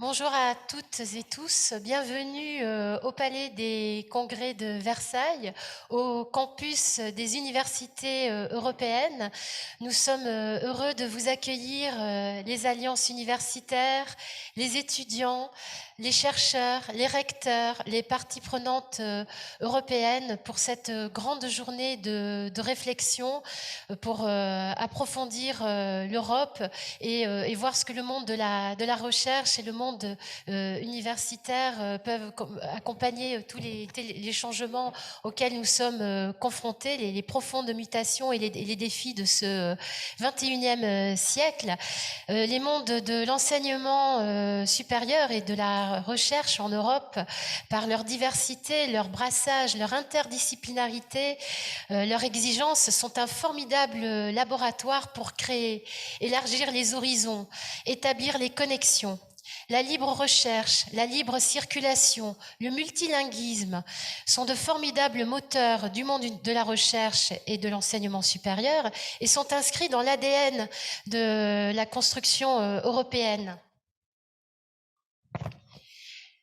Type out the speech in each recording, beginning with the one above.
Bonjour à toutes et tous, bienvenue au Palais des Congrès de Versailles, au campus des universités européennes. Nous sommes heureux de vous accueillir, les alliances universitaires, les étudiants, les chercheurs, les recteurs, les parties prenantes européennes pour cette grande journée de réflexion pour approfondir l'Europe et voir ce que le monde de la recherche et le monde universitaire peuvent accompagner tous les changements auxquels nous sommes confrontés, les profondes mutations et les défis de ce 21e siècle. Les mondes de l'enseignement supérieur et de la recherche en Europe, par leur diversité, leur brassage, leur interdisciplinarité, leurs exigences, sont un formidable laboratoire pour créer, élargir les horizons, établir les connexions. La libre recherche, la libre circulation, le multilinguisme sont de formidables moteurs du monde de la recherche et de l'enseignement supérieur et sont inscrits dans l'ADN de la construction européenne.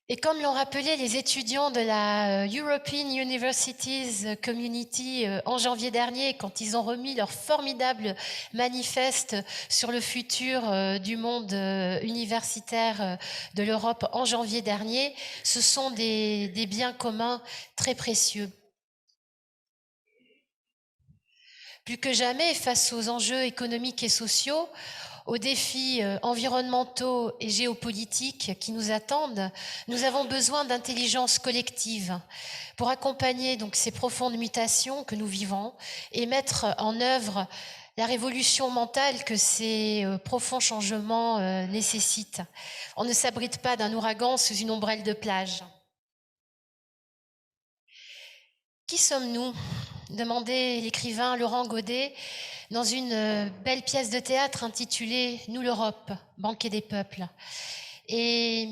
Et comme l'ont rappelé les étudiants de la European Universities Community en janvier dernier, quand ils ont remis leur formidable manifeste sur le futur du monde universitaire de l'Europe en janvier dernier, ce sont des biens communs très précieux. Plus que jamais, face aux enjeux économiques et sociaux, aux défis environnementaux et géopolitiques qui nous attendent, nous avons besoin d'intelligence collective pour accompagner donc ces profondes mutations que nous vivons et mettre en œuvre la révolution mentale que ces profonds changements nécessitent. On ne s'abrite pas d'un ouragan sous une ombrelle de plage. Qui sommes-nous ? Demandait l'écrivain Laurent Godet dans une belle pièce de théâtre intitulée « Nous l'Europe, banquet des peuples ». Et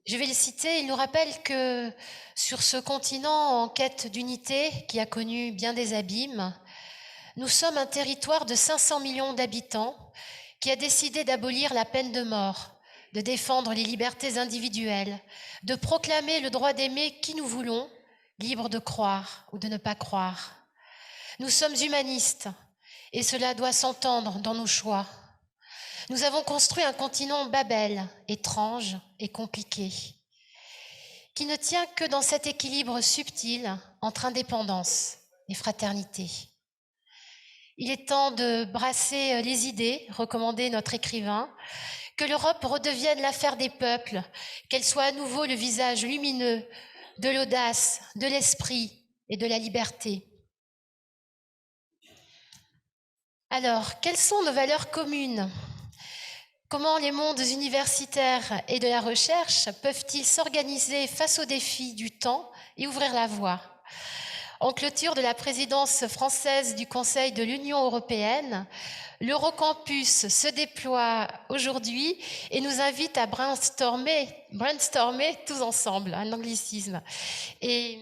je vais le citer, il nous rappelle que sur ce continent en quête d'unité qui a connu bien des abîmes, nous sommes un territoire de 500 millions d'habitants qui a décidé d'abolir la peine de mort, de défendre les libertés individuelles, de proclamer le droit d'aimer qui nous voulons, libres de croire ou de ne pas croire. Nous sommes humanistes et cela doit s'entendre dans nos choix. Nous avons construit un continent Babel, étrange et compliqué, qui ne tient que dans cet équilibre subtil entre indépendance et fraternité. Il est temps de brasser les idées, recommandait notre écrivain, que l'Europe redevienne l'affaire des peuples, qu'elle soit à nouveau le visage lumineux de l'audace, de l'esprit et de la liberté. Alors, quelles sont nos valeurs communes ? Comment les mondes universitaires et de la recherche peuvent-ils s'organiser face aux défis du temps et ouvrir la voie ? En clôture de la présidence française du Conseil de l'Union européenne, l'Eurocampus se déploie aujourd'hui et nous invite à brainstormer tous ensemble, un anglicisme. Et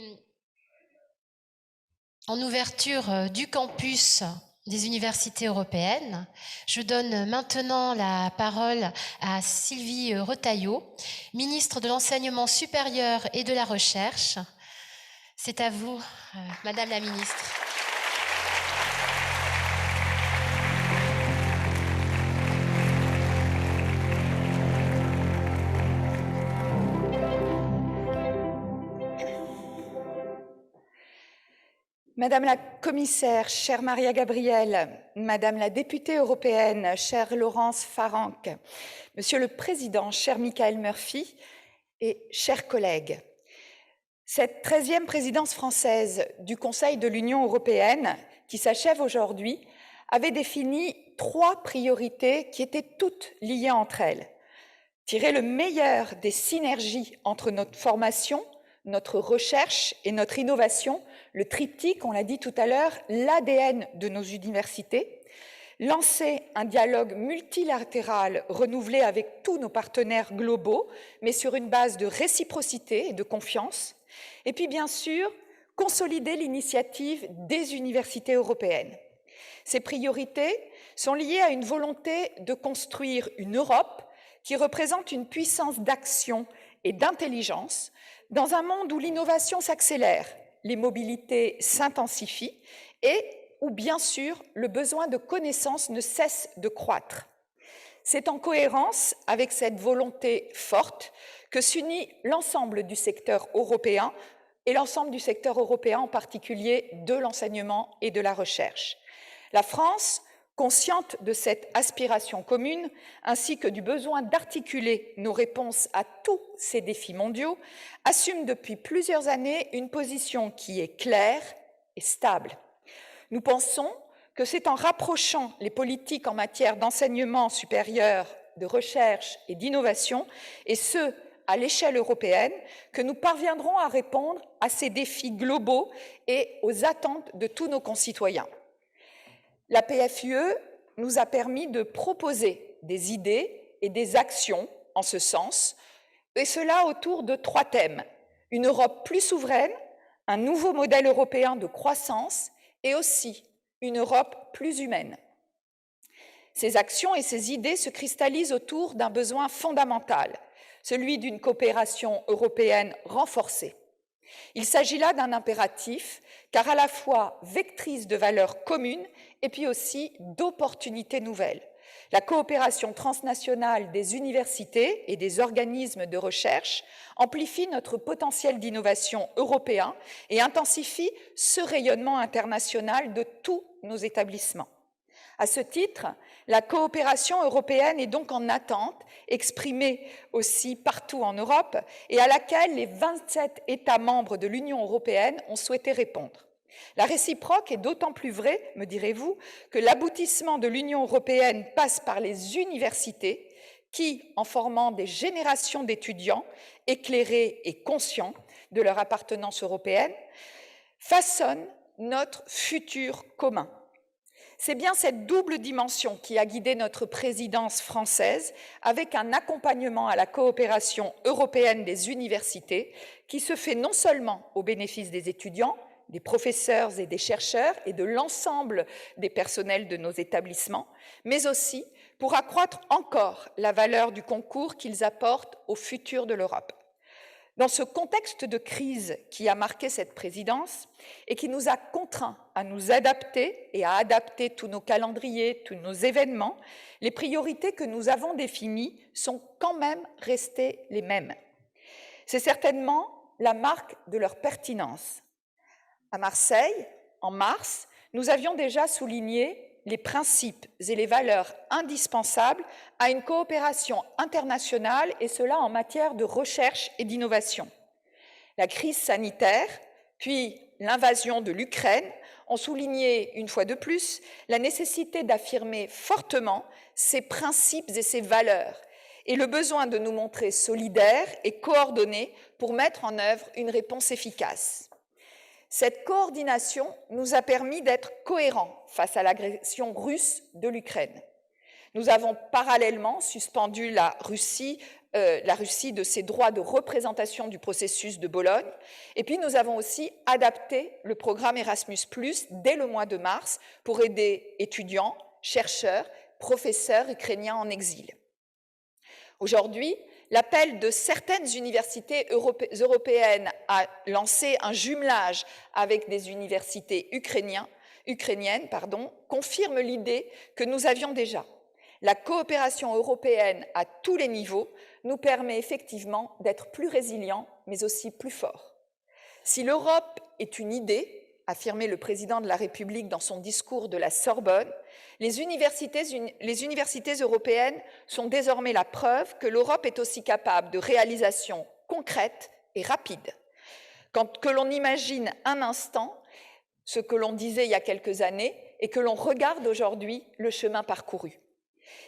en ouverture du campus des universités européennes, je donne maintenant la parole à Sylvie Retailleau, ministre de l'Enseignement supérieur et de la Recherche. C'est à vous, Madame la ministre. Madame la commissaire, chère Maria Gabriel, Madame la députée européenne, chère Laurence Farrenc, Monsieur le Président, cher Michael Murphy et chers collègues, cette 13e présidence française du Conseil de l'Union européenne, qui s'achève aujourd'hui, avait défini 3 priorités qui étaient toutes liées entre elles. Tirer le meilleur des synergies entre notre formation, notre recherche et notre innovation, le triptyque, on l'a dit tout à l'heure, l'ADN de nos universités, lancer un dialogue multilatéral renouvelé avec tous nos partenaires globaux, mais sur une base de réciprocité et de confiance, et puis bien sûr, consolider l'initiative des universités européennes. Ces priorités sont liées à une volonté de construire une Europe qui représente une puissance d'action et d'intelligence dans un monde où l'innovation s'accélère, les mobilités s'intensifient et où, bien sûr, le besoin de connaissances ne cesse de croître. C'est en cohérence avec cette volonté forte que s'unit l'ensemble du secteur européen et l'ensemble du secteur européen en particulier de l'enseignement et de la recherche. La France, consciente de cette aspiration commune, ainsi que du besoin d'articuler nos réponses à tous ces défis mondiaux, assume depuis plusieurs années une position qui est claire et stable. Nous pensons que c'est en rapprochant les politiques en matière d'enseignement supérieur, de recherche et d'innovation, et ce, à l'échelle européenne, que nous parviendrons à répondre à ces défis globaux et aux attentes de tous nos concitoyens. La PFUE nous a permis de proposer des idées et des actions en ce sens, et cela autour de 3 thèmes. Une Europe plus souveraine, un nouveau modèle européen de croissance et aussi une Europe plus humaine. Ces actions et ces idées se cristallisent autour d'un besoin fondamental, celui d'une coopération européenne renforcée. Il s'agit là d'un impératif, car à la fois vectrice de valeurs communes et puis aussi d'opportunités nouvelles. La coopération transnationale des universités et des organismes de recherche amplifie notre potentiel d'innovation européen et intensifie ce rayonnement international de tous nos établissements. À ce titre, la coopération européenne est donc en attente, exprimée aussi partout en Europe, et à laquelle les 27 États membres de l'Union européenne ont souhaité répondre. La réciproque est d'autant plus vraie, me direz-vous, que l'aboutissement de l'Union européenne passe par les universités qui, en formant des générations d'étudiants éclairés et conscients de leur appartenance européenne, façonnent notre futur commun. C'est bien cette double dimension qui a guidé notre présidence française, avec un accompagnement à la coopération européenne des universités qui se fait non seulement au bénéfice des étudiants, des professeurs et des chercheurs et de l'ensemble des personnels de nos établissements, mais aussi pour accroître encore la valeur du concours qu'ils apportent au futur de l'Europe. Dans ce contexte de crise qui a marqué cette présidence et qui nous a contraints à nous adapter et à adapter tous nos calendriers, tous nos événements, les priorités que nous avons définies sont quand même restées les mêmes. C'est certainement la marque de leur pertinence. À Marseille, en mars, nous avions déjà souligné les principes et les valeurs indispensables à une coopération internationale, et cela en matière de recherche et d'innovation. La crise sanitaire, puis l'invasion de l'Ukraine ont souligné une fois de plus la nécessité d'affirmer fortement ces principes et ces valeurs, et le besoin de nous montrer solidaires et coordonnés pour mettre en œuvre une réponse efficace. Cette coordination nous a permis d'être cohérents face à l'agression russe de l'Ukraine. Nous avons parallèlement suspendu la Russie de ses droits de représentation du processus de Bologne, et puis nous avons aussi adapté le programme Erasmus+, dès le mois de mars, pour aider étudiants, chercheurs, professeurs ukrainiens en exil. Aujourd'hui, l'appel de certaines universités européennes à lancer un jumelage avec des universités ukrainiennes, confirme l'idée que nous avions déjà. La coopération européenne à tous les niveaux nous permet effectivement d'être plus résilients, mais aussi plus forts. Si l'Europe est une idée, affirmait le président de la République dans son discours de la Sorbonne, les universités européennes sont désormais la preuve que l'Europe est aussi capable de réalisations concrètes et rapides. Que l'on imagine un instant ce que l'on disait il y a quelques années et que l'on regarde aujourd'hui le chemin parcouru.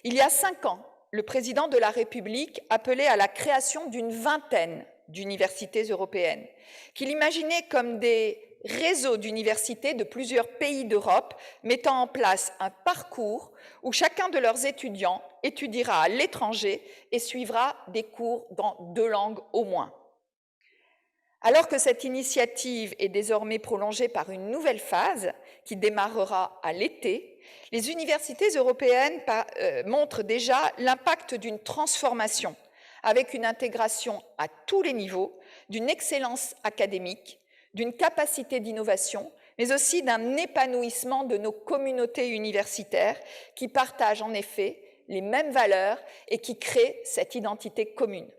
Il y a 5 ans, le président de la République appelait à la création d'une vingtaine d'universités européennes, qu'il imaginait comme des réseaux d'universités de plusieurs pays d'Europe mettant en place un parcours où chacun de leurs étudiants étudiera à l'étranger et suivra des cours dans 2 langues au moins. Alors que cette initiative est désormais prolongée par une nouvelle phase qui démarrera à l'été, les universités européennes montrent déjà l'impact d'une transformation avec une intégration à tous les niveaux, d'une excellence académique, d'une capacité d'innovation, mais aussi d'un épanouissement de nos communautés universitaires qui partagent en effet les mêmes valeurs et qui créent cette identité commune.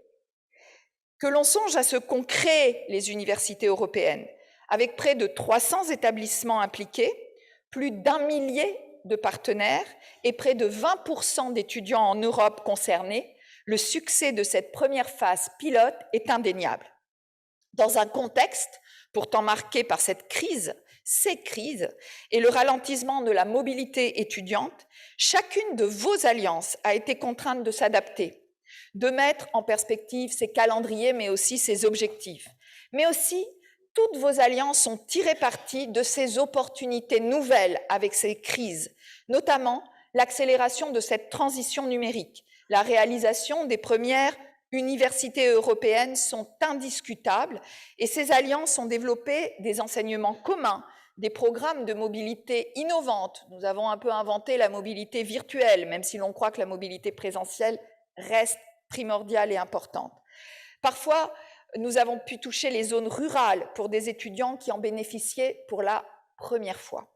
Que l'on songe à ce qu'ont créé les universités européennes, avec près de 300 établissements impliqués, plus d'1 millier de partenaires et près de 20% d'étudiants en Europe concernés, le succès de cette première phase pilote est indéniable. Dans un contexte pourtant marqué par cette crise, ces crises et le ralentissement de la mobilité étudiante, chacune de vos alliances a été contrainte de s'adapter, de mettre en perspective ses calendriers, mais aussi ses objectifs. Mais aussi, toutes vos alliances ont tiré parti de ces opportunités nouvelles avec ces crises, notamment l'accélération de cette transition numérique, la réalisation des premières universités européennes sont indiscutables et ces alliances ont développé des enseignements communs, des programmes de mobilité innovantes. Nous avons un peu inventé la mobilité virtuelle, même si l'on croit que la mobilité présentielle reste primordiale et importante. Parfois, nous avons pu toucher les zones rurales pour des étudiants qui en bénéficiaient pour la première fois.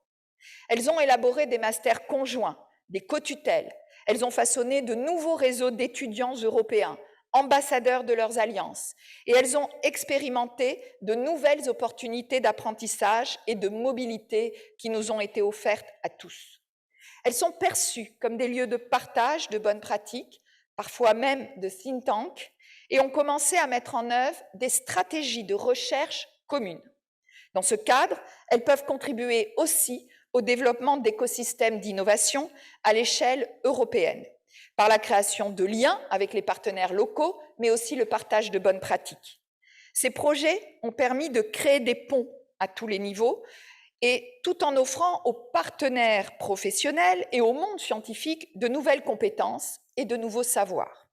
Elles ont élaboré des masters conjoints, des cotutelles. Elles ont façonné de nouveaux réseaux d'étudiants européens, ambassadeurs de leurs alliances, et elles ont expérimenté de nouvelles opportunités d'apprentissage et de mobilité qui nous ont été offertes à tous. Elles sont perçues comme des lieux de partage de bonnes pratiques, parfois même de think tank, et ont commencé à mettre en œuvre des stratégies de recherche communes. Dans ce cadre, elles peuvent contribuer aussi au développement d'écosystèmes d'innovation à l'échelle européenne, par la création de liens avec les partenaires locaux, mais aussi le partage de bonnes pratiques. Ces projets ont permis de créer des ponts à tous les niveaux, et tout en offrant aux partenaires professionnels et au monde scientifique de nouvelles compétences et de nouveaux savoirs.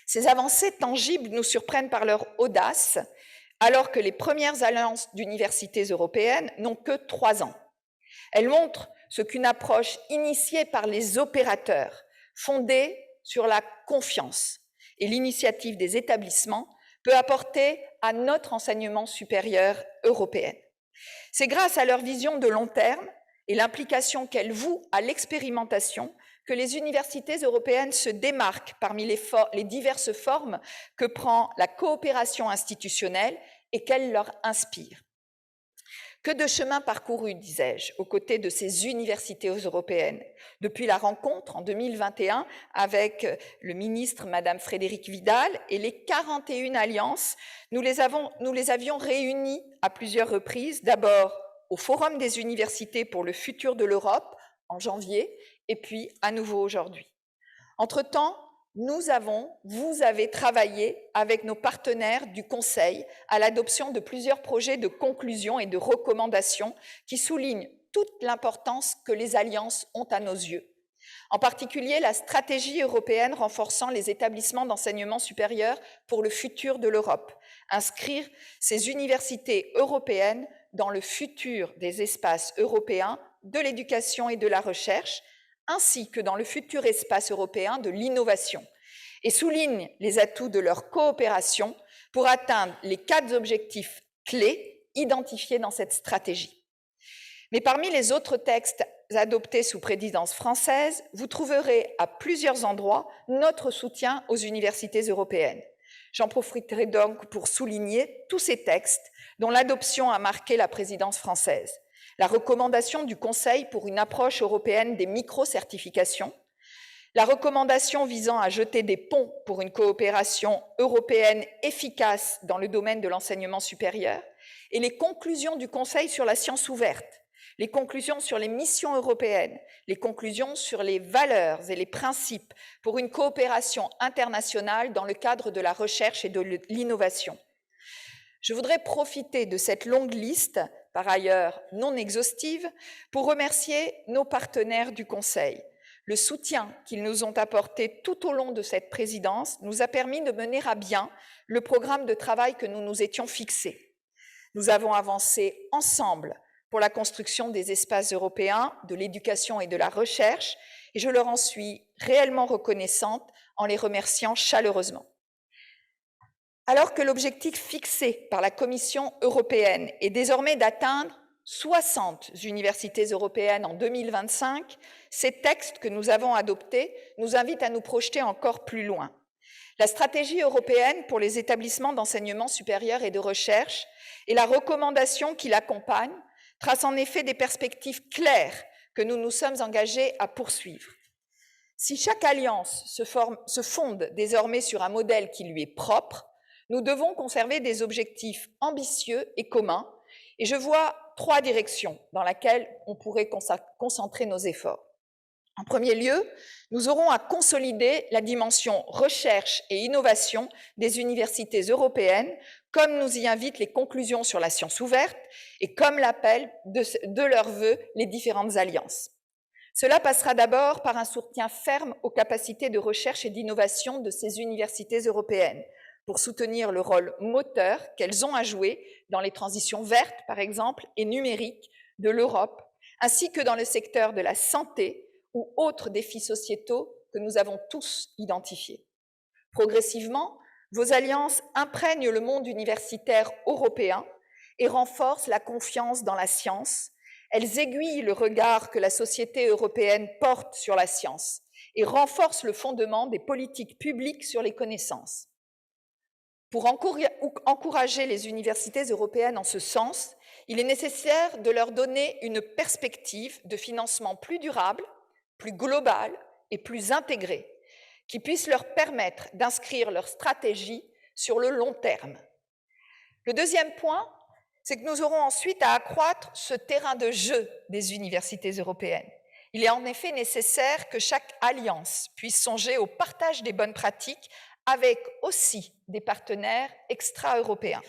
Ces avancées tangibles nous surprennent par leur audace, alors que les premières alliances d'universités européennes n'ont que 3 ans. Elles montrent ce qu'une approche initiée par les opérateurs, fondée sur la confiance et l'initiative des établissements, peut apporter à notre enseignement supérieur européen. C'est grâce à leur vision de long terme et l'implication qu'elles vouent à l'expérimentation que les universités européennes se démarquent parmi les diverses formes que prend la coopération institutionnelle et qu'elles leur inspirent. Que de chemin parcouru, disais-je, aux côtés de ces universités européennes, depuis la rencontre en 2021 avec le ministre Madame Frédérique Vidal et les 41 alliances, nous les avions réunies à plusieurs reprises, d'abord au Forum des universités pour le futur de l'Europe en janvier, et puis à nouveau aujourd'hui. Entre-temps, vous avez travaillé avec nos partenaires du Conseil à l'adoption de plusieurs projets de conclusion et de recommandations qui soulignent toute l'importance que les alliances ont à nos yeux. En particulier, la stratégie européenne renforçant les établissements d'enseignement supérieur pour le futur de l'Europe, inscrire ces universités européennes dans le futur des espaces européens de l'éducation et de la recherche, ainsi que dans le futur espace européen de l'innovation, et souligne les atouts de leur coopération pour atteindre les 4 objectifs clés identifiés dans cette stratégie. Mais parmi les autres textes adoptés sous présidence française, vous trouverez à plusieurs endroits notre soutien aux universités européennes. J'en profiterai donc pour souligner tous ces textes dont l'adoption a marqué la présidence française. La recommandation du Conseil pour une approche européenne des micro-certifications, la recommandation visant à jeter des ponts pour une coopération européenne efficace dans le domaine de l'enseignement supérieur, et les conclusions du Conseil sur la science ouverte, les conclusions sur les missions européennes, les conclusions sur les valeurs et les principes pour une coopération internationale dans le cadre de la recherche et de l'innovation. Je voudrais profiter de cette longue liste, par ailleurs non exhaustive, pour remercier nos partenaires du Conseil. Le soutien qu'ils nous ont apporté tout au long de cette présidence nous a permis de mener à bien le programme de travail que nous nous étions fixés. Nous avons avancé ensemble pour la construction des espaces européens, de l'éducation et de la recherche, et je leur en suis réellement reconnaissante en les remerciant chaleureusement. Alors que l'objectif fixé par la Commission européenne est désormais d'atteindre 60 universités européennes en 2025, ces textes que nous avons adoptés nous invitent à nous projeter encore plus loin. La stratégie européenne pour les établissements d'enseignement supérieur et de recherche et la recommandation qui l'accompagne tracent en effet des perspectives claires que nous nous sommes engagés à poursuivre. Si chaque alliance se fonde désormais sur un modèle qui lui est propre, nous devons conserver des objectifs ambitieux et communs, et je vois 3 directions dans lesquelles on pourrait concentrer nos efforts. En premier lieu, nous aurons à consolider la dimension recherche et innovation des universités européennes, comme nous y invitent les conclusions sur la science ouverte et comme l'appellent de leur vœu les différentes alliances. Cela passera d'abord par un soutien ferme aux capacités de recherche et d'innovation de ces universités européennes, pour soutenir le rôle moteur qu'elles ont à jouer dans les transitions vertes, par exemple, et numériques de l'Europe, ainsi que dans le secteur de la santé ou autres défis sociétaux que nous avons tous identifiés. Progressivement, vos alliances imprègnent le monde universitaire européen et renforcent la confiance dans la science. Elles aiguillent le regard que la société européenne porte sur la science et renforcent le fondement des politiques publiques sur les connaissances. Pour encourager les universités européennes en ce sens, il est nécessaire de leur donner une perspective de financement plus durable, plus globale et plus intégrée, qui puisse leur permettre d'inscrire leur stratégie sur le long terme. Le deuxième point, c'est que nous aurons ensuite à accroître ce terrain de jeu des universités européennes. Il est en effet nécessaire que chaque alliance puisse songer au partage des bonnes pratiques avec aussi des partenaires extra-européens.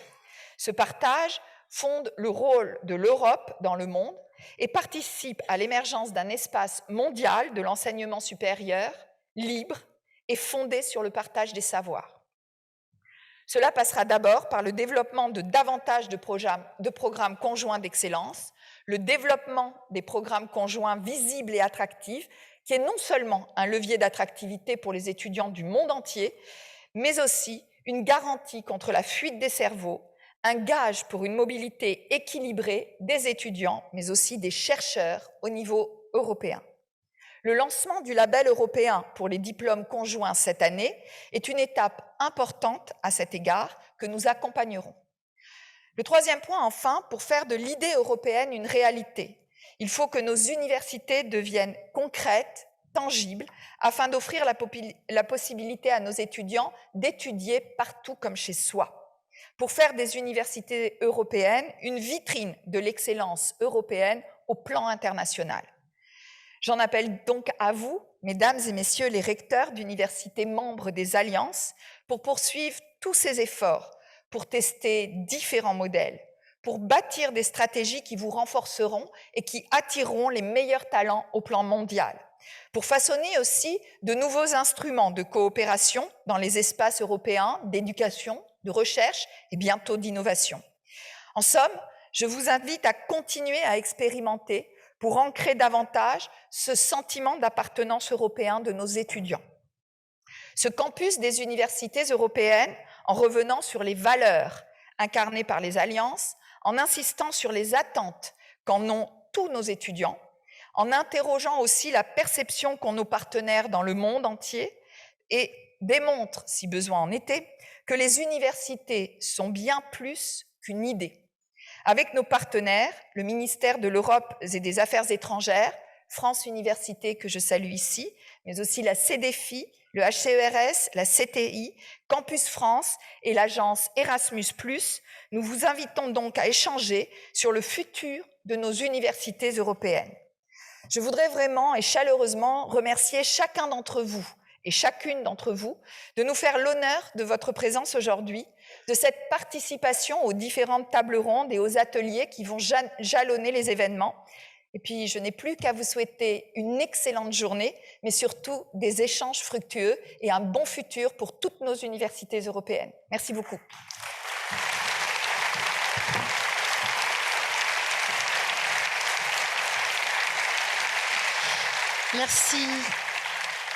Ce partage fonde le rôle de l'Europe dans le monde et participe à l'émergence d'un espace mondial de l'enseignement supérieur, libre et fondé sur le partage des savoirs. Cela passera d'abord par le développement de davantage de programmes conjoints d'excellence, le développement des programmes conjoints visibles et attractifs, qui est non seulement un levier d'attractivité pour les étudiants du monde entier, mais aussi une garantie contre la fuite des cerveaux, un gage pour une mobilité équilibrée des étudiants, mais aussi des chercheurs au niveau européen. Le lancement du label européen pour les diplômes conjoints cette année est une étape importante à cet égard que nous accompagnerons. Le troisième point, enfin, pour faire de l'idée européenne une réalité, il faut que nos universités deviennent concrètes, tangibles, afin d'offrir la possibilité à nos étudiants d'étudier partout comme chez soi, pour faire des universités européennes une vitrine de l'excellence européenne au plan international. J'en appelle donc à vous, mesdames et messieurs les recteurs d'universités membres des Alliances, pour poursuivre tous ces efforts, pour tester différents modèles, pour bâtir des stratégies qui vous renforceront et qui attireront les meilleurs talents au plan mondial, pour façonner aussi de nouveaux instruments de coopération dans les espaces européens d'éducation, de recherche et bientôt d'innovation. En somme, je vous invite à continuer à expérimenter pour ancrer davantage ce sentiment d'appartenance européen de nos étudiants. Ce campus des universités européennes, en revenant sur les valeurs incarnées par les alliances, en insistant sur les attentes qu'en ont tous nos étudiants, en interrogeant aussi la perception qu'ont nos partenaires dans le monde entier et démontre, si besoin en était, que les universités sont bien plus qu'une idée. Avec nos partenaires, le ministère de l'Europe et des Affaires étrangères, France Université que je salue ici, mais aussi la CDFI, le HCERS, la CTI, Campus France et l'agence Erasmus+, nous vous invitons donc à échanger sur le futur de nos universités européennes. Je voudrais vraiment et chaleureusement remercier chacun d'entre vous et chacune d'entre vous de nous faire l'honneur de votre présence aujourd'hui, de cette participation aux différentes tables rondes et aux ateliers qui vont jalonner les événements. Et puis, je n'ai plus qu'à vous souhaiter une excellente journée, mais surtout des échanges fructueux et un bon futur pour toutes nos universités européennes. Merci beaucoup. Merci.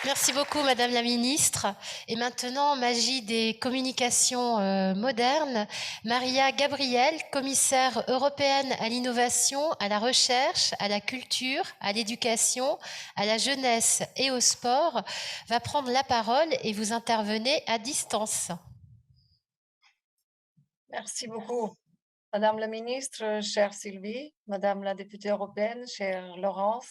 Merci beaucoup, Madame la Ministre. Et maintenant, magie des communications modernes, Maria Gabriel, commissaire européenne à l'innovation, à la recherche, à la culture, à l'éducation, à la jeunesse et au sport, va prendre la parole et vous intervenez à distance. Merci beaucoup. Madame la ministre, chère Sylvie, Madame la députée européenne, chère Laurence,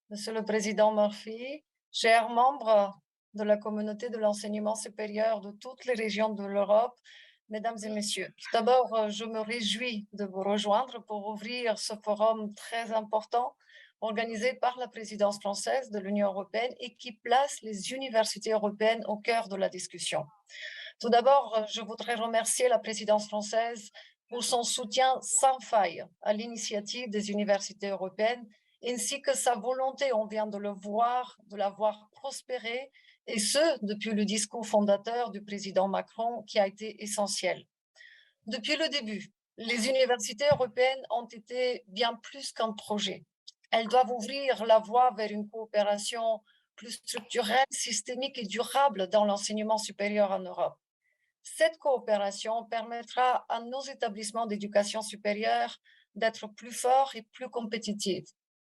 Monsieur le Président Murphy, chers membres de la communauté de l'enseignement supérieur de toutes les régions de l'Europe, Mesdames et Messieurs. Tout d'abord, je me réjouis de vous rejoindre pour ouvrir ce forum très important organisé par la présidence française de l'Union européenne et qui place les universités européennes au cœur de la discussion. Tout d'abord, je voudrais remercier la présidence française pour son soutien sans faille à l'initiative des universités européennes, ainsi que sa volonté, on vient de le voir, de la voir prospérer, et ce, depuis le discours fondateur du président Macron, qui a été essentiel. Depuis le début, les universités européennes ont été bien plus qu'un projet. Elles doivent ouvrir la voie vers une coopération plus structurelle, systémique et durable dans l'enseignement supérieur en Europe. Cette coopération permettra à nos établissements d'éducation supérieure d'être plus forts et plus compétitifs.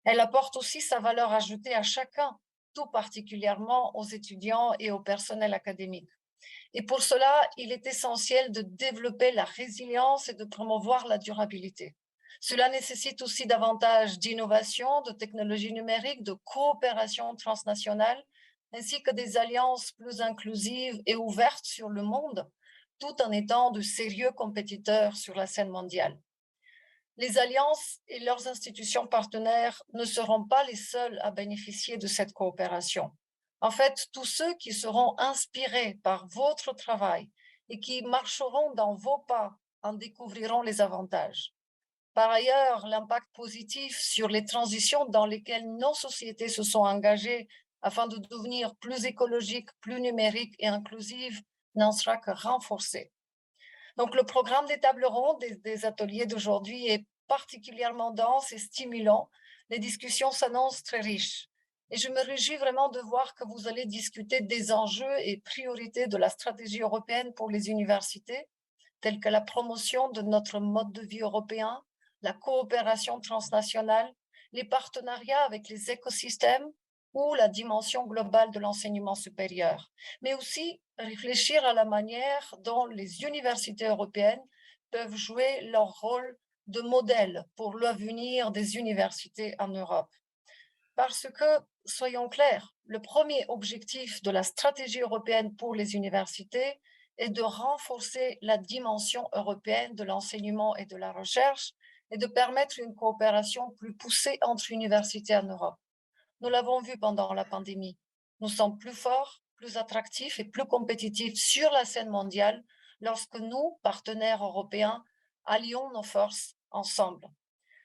Elle apporte aussi sa valeur ajoutée à chacun, tout particulièrement aux étudiants et au personnel académique. Et pour cela, il est essentiel de développer la résilience et de promouvoir la durabilité. Cela nécessite aussi davantage d'innovation, de technologies numériques, de coopération transnationale, ainsi que des alliances plus inclusives et ouvertes sur le monde, tout en étant de sérieux compétiteurs sur la scène mondiale. Les alliances et leurs institutions partenaires ne seront pas les seuls à bénéficier de cette coopération. En fait, tous ceux qui seront inspirés par votre travail et qui marcheront dans vos pas en découvriront les avantages. Par ailleurs, l'impact positif sur les transitions dans lesquelles nos sociétés se sont engagées afin de devenir plus écologiques, plus numériques et inclusives n'en sera que renforcé. Donc, le programme des tables rondes des ateliers d'aujourd'hui est particulièrement dense et stimulant. Les discussions s'annoncent très riches. Et je me réjouis vraiment de voir que vous allez discuter des enjeux et priorités de la stratégie européenne pour les universités, tels que la promotion de notre mode de vie européen, la coopération transnationale, les partenariats avec les écosystèmes ou la dimension globale de l'enseignement supérieur, mais aussi réfléchir à la manière dont les universités européennes peuvent jouer leur rôle de modèle pour l'avenir des universités en Europe. Parce que, soyons clairs, le premier objectif de la stratégie européenne pour les universités est de renforcer la dimension européenne de l'enseignement et de la recherche et de permettre une coopération plus poussée entre universités en Europe. Nous l'avons vu pendant la pandémie. Nous sommes plus forts, plus attractifs et plus compétitifs sur la scène mondiale lorsque nous, partenaires européens, allions nos forces ensemble.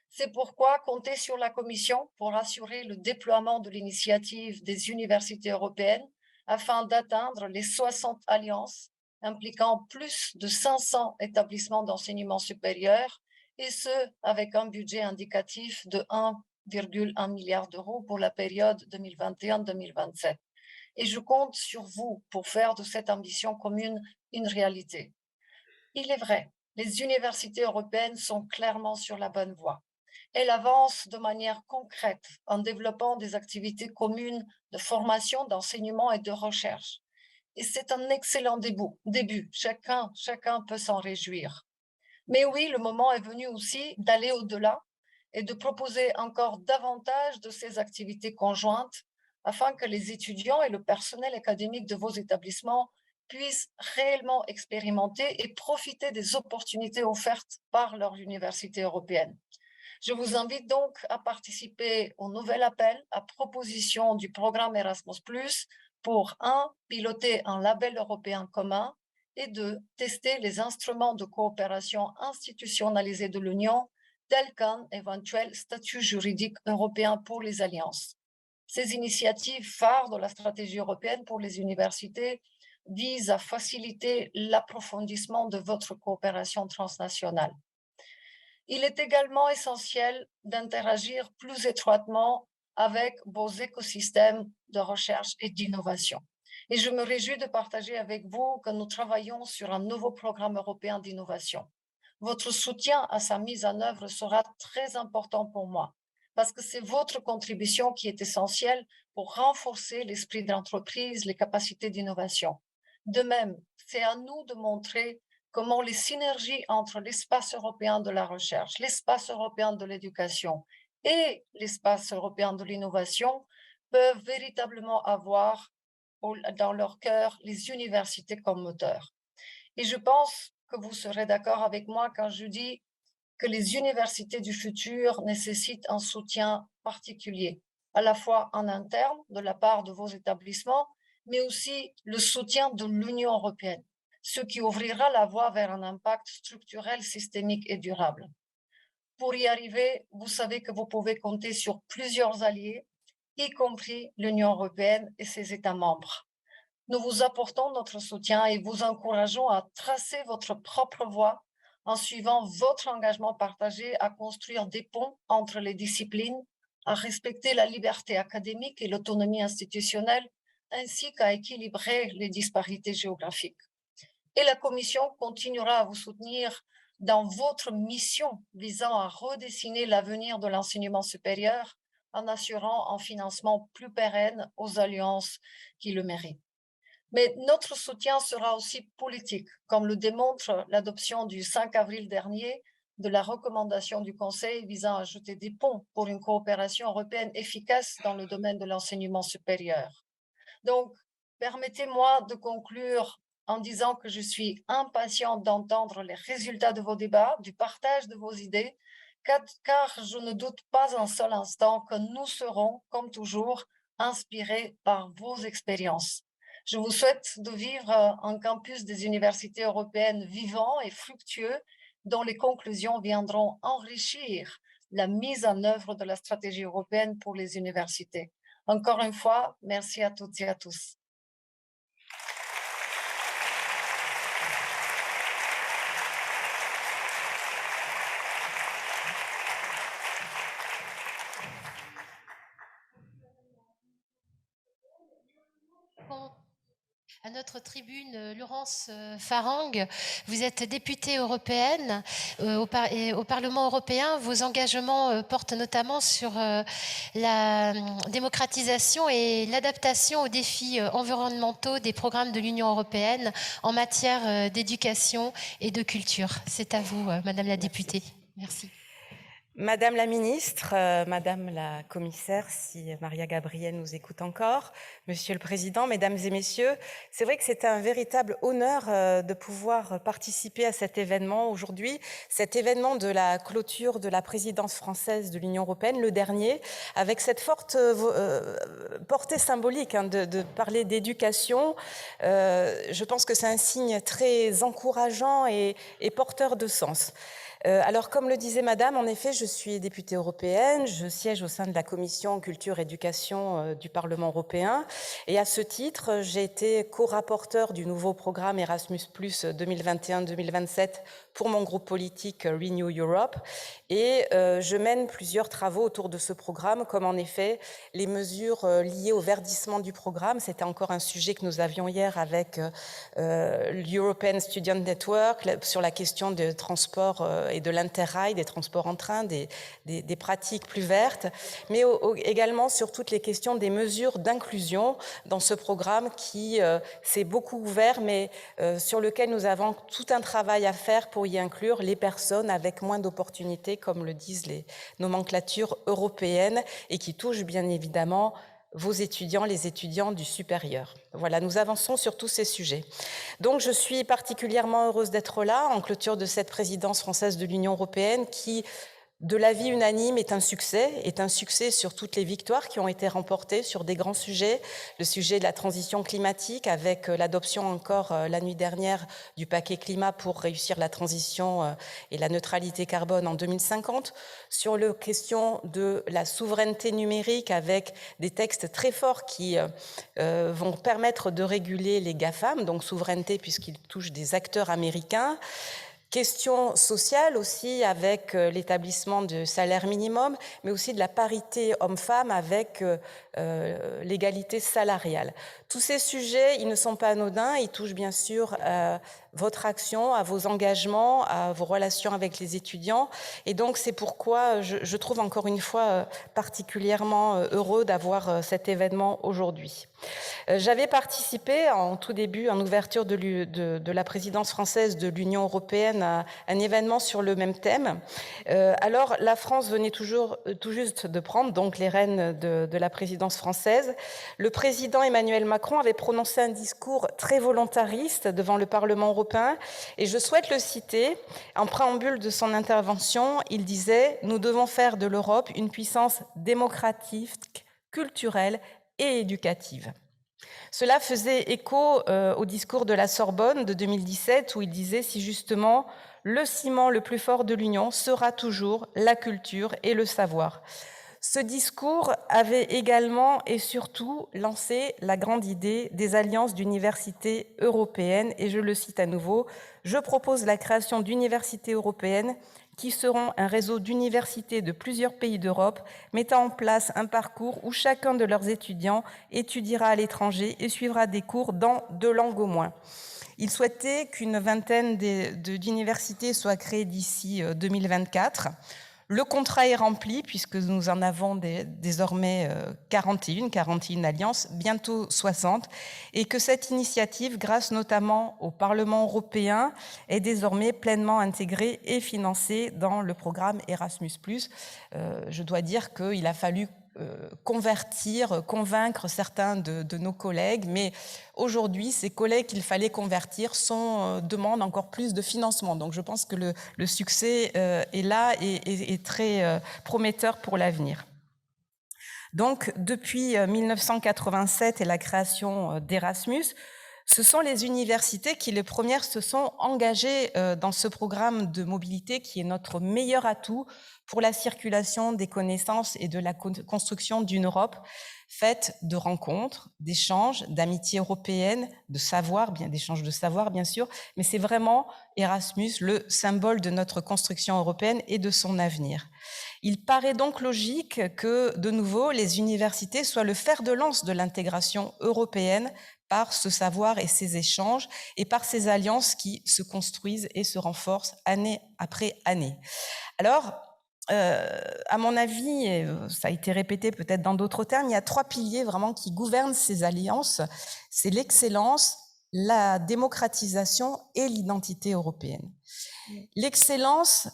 C'est pourquoi comptez sur la Commission pour assurer le déploiement de l'initiative des universités européennes afin d'atteindre les 60 alliances impliquant plus de 500 établissements d'enseignement supérieur, et ce, avec un budget indicatif de 1,1 milliard d'euros pour la période 2021-2027. Et je compte sur vous pour faire de cette ambition commune une réalité. Il est vrai, les universités européennes sont clairement sur la bonne voie. Elles avancent de manière concrète en développant des activités communes de formation, d'enseignement et de recherche. Et c'est un excellent début. Chacun peut s'en réjouir. Mais oui, le moment est venu aussi d'aller au-delà et de proposer encore davantage de ces activités conjointes afin que les étudiants et le personnel académique de vos établissements puissent réellement expérimenter et profiter des opportunités offertes par leur université européenne. Je vous invite donc à participer au nouvel appel à proposition du programme Erasmus+, pour 1, piloter un label européen commun et 2, tester les instruments de coopération institutionnalisée de l'Union tel qu'un éventuel statut juridique européen pour les alliances. Ces initiatives phares de la stratégie européenne pour les universités visent à faciliter l'approfondissement de votre coopération transnationale. Il est également essentiel d'interagir plus étroitement avec vos écosystèmes de recherche et d'innovation. Et je me réjouis de partager avec vous que nous travaillons sur un nouveau programme européen d'innovation. Votre soutien à sa mise en œuvre sera très important pour moi, parce que c'est votre contribution qui est essentielle pour renforcer l'esprit d'entreprise, les capacités d'innovation. De même, c'est à nous de montrer comment les synergies entre l'espace européen de la recherche, l'espace européen de l'éducation et l'espace européen de l'innovation peuvent véritablement avoir dans leur cœur les universités comme moteur. Et je pense que vous serez d'accord avec moi quand je dis que les universités du futur nécessitent un soutien particulier, à la fois en interne de la part de vos établissements, mais aussi le soutien de l'Union européenne, ce qui ouvrira la voie vers un impact structurel, systémique et durable. Pour y arriver, vous savez que vous pouvez compter sur plusieurs alliés, y compris l'Union européenne et ses États membres. Nous vous apportons notre soutien et vous encourageons à tracer votre propre voie en suivant votre engagement partagé à construire des ponts entre les disciplines, à respecter la liberté académique et l'autonomie institutionnelle, ainsi qu'à équilibrer les disparités géographiques. Et la Commission continuera à vous soutenir dans votre mission visant à redessiner l'avenir de l'enseignement supérieur en assurant un financement plus pérenne aux alliances qui le méritent. Mais notre soutien sera aussi politique, comme le démontre l'adoption du 5 avril dernier de la recommandation du Conseil visant à ajouter des ponts pour une coopération européenne efficace dans le domaine de l'enseignement supérieur. Donc, permettez-moi de conclure en disant que je suis impatiente d'entendre les résultats de vos débats, du partage de vos idées, car je ne doute pas un seul instant que nous serons, comme toujours, inspirés par vos expériences. Je vous souhaite de vivre un campus des universités européennes vivant et fructueux, dont les conclusions viendront enrichir la mise en œuvre de la stratégie européenne pour les universités. Encore une fois, merci à toutes et à tous. À notre tribune, Laurence Farang, vous êtes députée européenne au Parlement européen. Vos engagements portent notamment sur la démocratisation et l'adaptation aux défis environnementaux des programmes de l'Union européenne en matière d'éducation et de culture. C'est à vous, Madame la députée. Merci. Madame la ministre, Madame la commissaire, si Maria Gabriel nous écoute encore, Monsieur le Président, Mesdames et Messieurs, c'est vrai que c'est un véritable honneur de pouvoir participer à cet événement aujourd'hui, cet événement de la clôture de la présidence française de l'Union européenne, le dernier, avec cette forte portée symbolique de parler d'éducation. Je pense que c'est un signe très encourageant et porteur de sens. Alors, comme le disait Madame, en effet, je suis députée européenne, je siège au sein de la Commission Culture et Éducation du Parlement européen et à ce titre, j'ai été co-rapporteure du nouveau programme Erasmus+ 2021-2027 pour mon groupe politique Renew Europe et je mène plusieurs travaux autour de ce programme, comme en effet les mesures liées au verdissement du programme. C'était encore un sujet que nous avions hier avec l'European Student Network sur la question de transport et de l'interrail, des transports en train, des pratiques plus vertes, mais également sur toutes les questions des mesures d'inclusion dans ce programme qui s'est beaucoup ouvert, mais sur lequel nous avons tout un travail à faire pour y inclure les personnes avec moins d'opportunités, comme le disent les nomenclatures européennes, et qui touchent bien évidemment vos étudiants, les étudiants du supérieur. Voilà, nous avançons sur tous ces sujets. Donc, je suis particulièrement heureuse d'être là, en clôture de cette présidence française de l'Union européenne, qui de l'avis unanime est un succès sur toutes les victoires qui ont été remportées sur des grands sujets, le sujet de la transition climatique avec l'adoption encore la nuit dernière du paquet climat pour réussir la transition et la neutralité carbone en 2050, sur la question de la souveraineté numérique avec des textes très forts qui vont permettre de réguler les GAFAM, donc souveraineté puisqu'ils touchent des acteurs américains. Question sociale aussi avec l'établissement du salaire minimum, mais aussi de la parité homme-femme avec l'égalité salariale. Tous ces sujets, ils ne sont pas anodins, ils touchent bien sûr à votre action, à vos engagements, à vos relations avec les étudiants. Et donc c'est pourquoi je trouve encore une fois particulièrement heureux d'avoir cet événement aujourd'hui. J'avais participé en tout début, en ouverture de la présidence française de l'Union européenne, à un événement sur le même thème. Alors, la France venait tout juste de prendre donc les rênes de la présidence française. Le président Emmanuel Macron avait prononcé un discours très volontariste devant le Parlement européen, et je souhaite le citer. En préambule de son intervention, il disait « Nous devons faire de l'Europe une puissance démocratique, culturelle et éducative ». Cela faisait écho au discours de la Sorbonne de 2017 où il disait si justement le ciment le plus fort de l'Union sera toujours la culture et le savoir. Ce discours avait également et surtout lancé la grande idée des alliances d'universités européennes et je le cite à nouveau, je propose la création d'universités européennes qui seront un réseau d'universités de plusieurs pays d'Europe, mettant en place un parcours où chacun de leurs étudiants étudiera à l'étranger et suivra des cours dans 2 langues au moins. Il souhaitait qu'une vingtaine d'universités soient créées d'ici 2024. Le contrat est rempli puisque nous en avons désormais 41 alliances, bientôt 60, et que cette initiative, grâce notamment au Parlement européen, est désormais pleinement intégrée et financée dans le programme Erasmus+. Je dois dire qu'il a fallu convaincre certains de nos collègues, mais aujourd'hui, ces collègues qu'il fallait convertir demandent encore plus de financement. Donc je pense que le succès est là et est très prometteur pour l'avenir. Donc depuis 1987 et la création d'Erasmus, ce sont les universités qui, les premières, se sont engagées dans ce programme de mobilité qui est notre meilleur atout pour la circulation des connaissances et de la construction d'une Europe faite de rencontres, d'échanges, d'amitié européenne, d'échanges de savoir, bien sûr, mais c'est vraiment Erasmus, le symbole de notre construction européenne et de son avenir. Il paraît donc logique que, de nouveau, les universités soient le fer de lance de l'intégration européenne par ce savoir et ces échanges et par ces alliances qui se construisent et se renforcent année après année. Alors, à mon avis, et ça a été répété peut-être dans d'autres termes, il y a 3 piliers vraiment qui gouvernent ces alliances. C'est l'excellence, la démocratisation et l'identité européenne. L'excellence,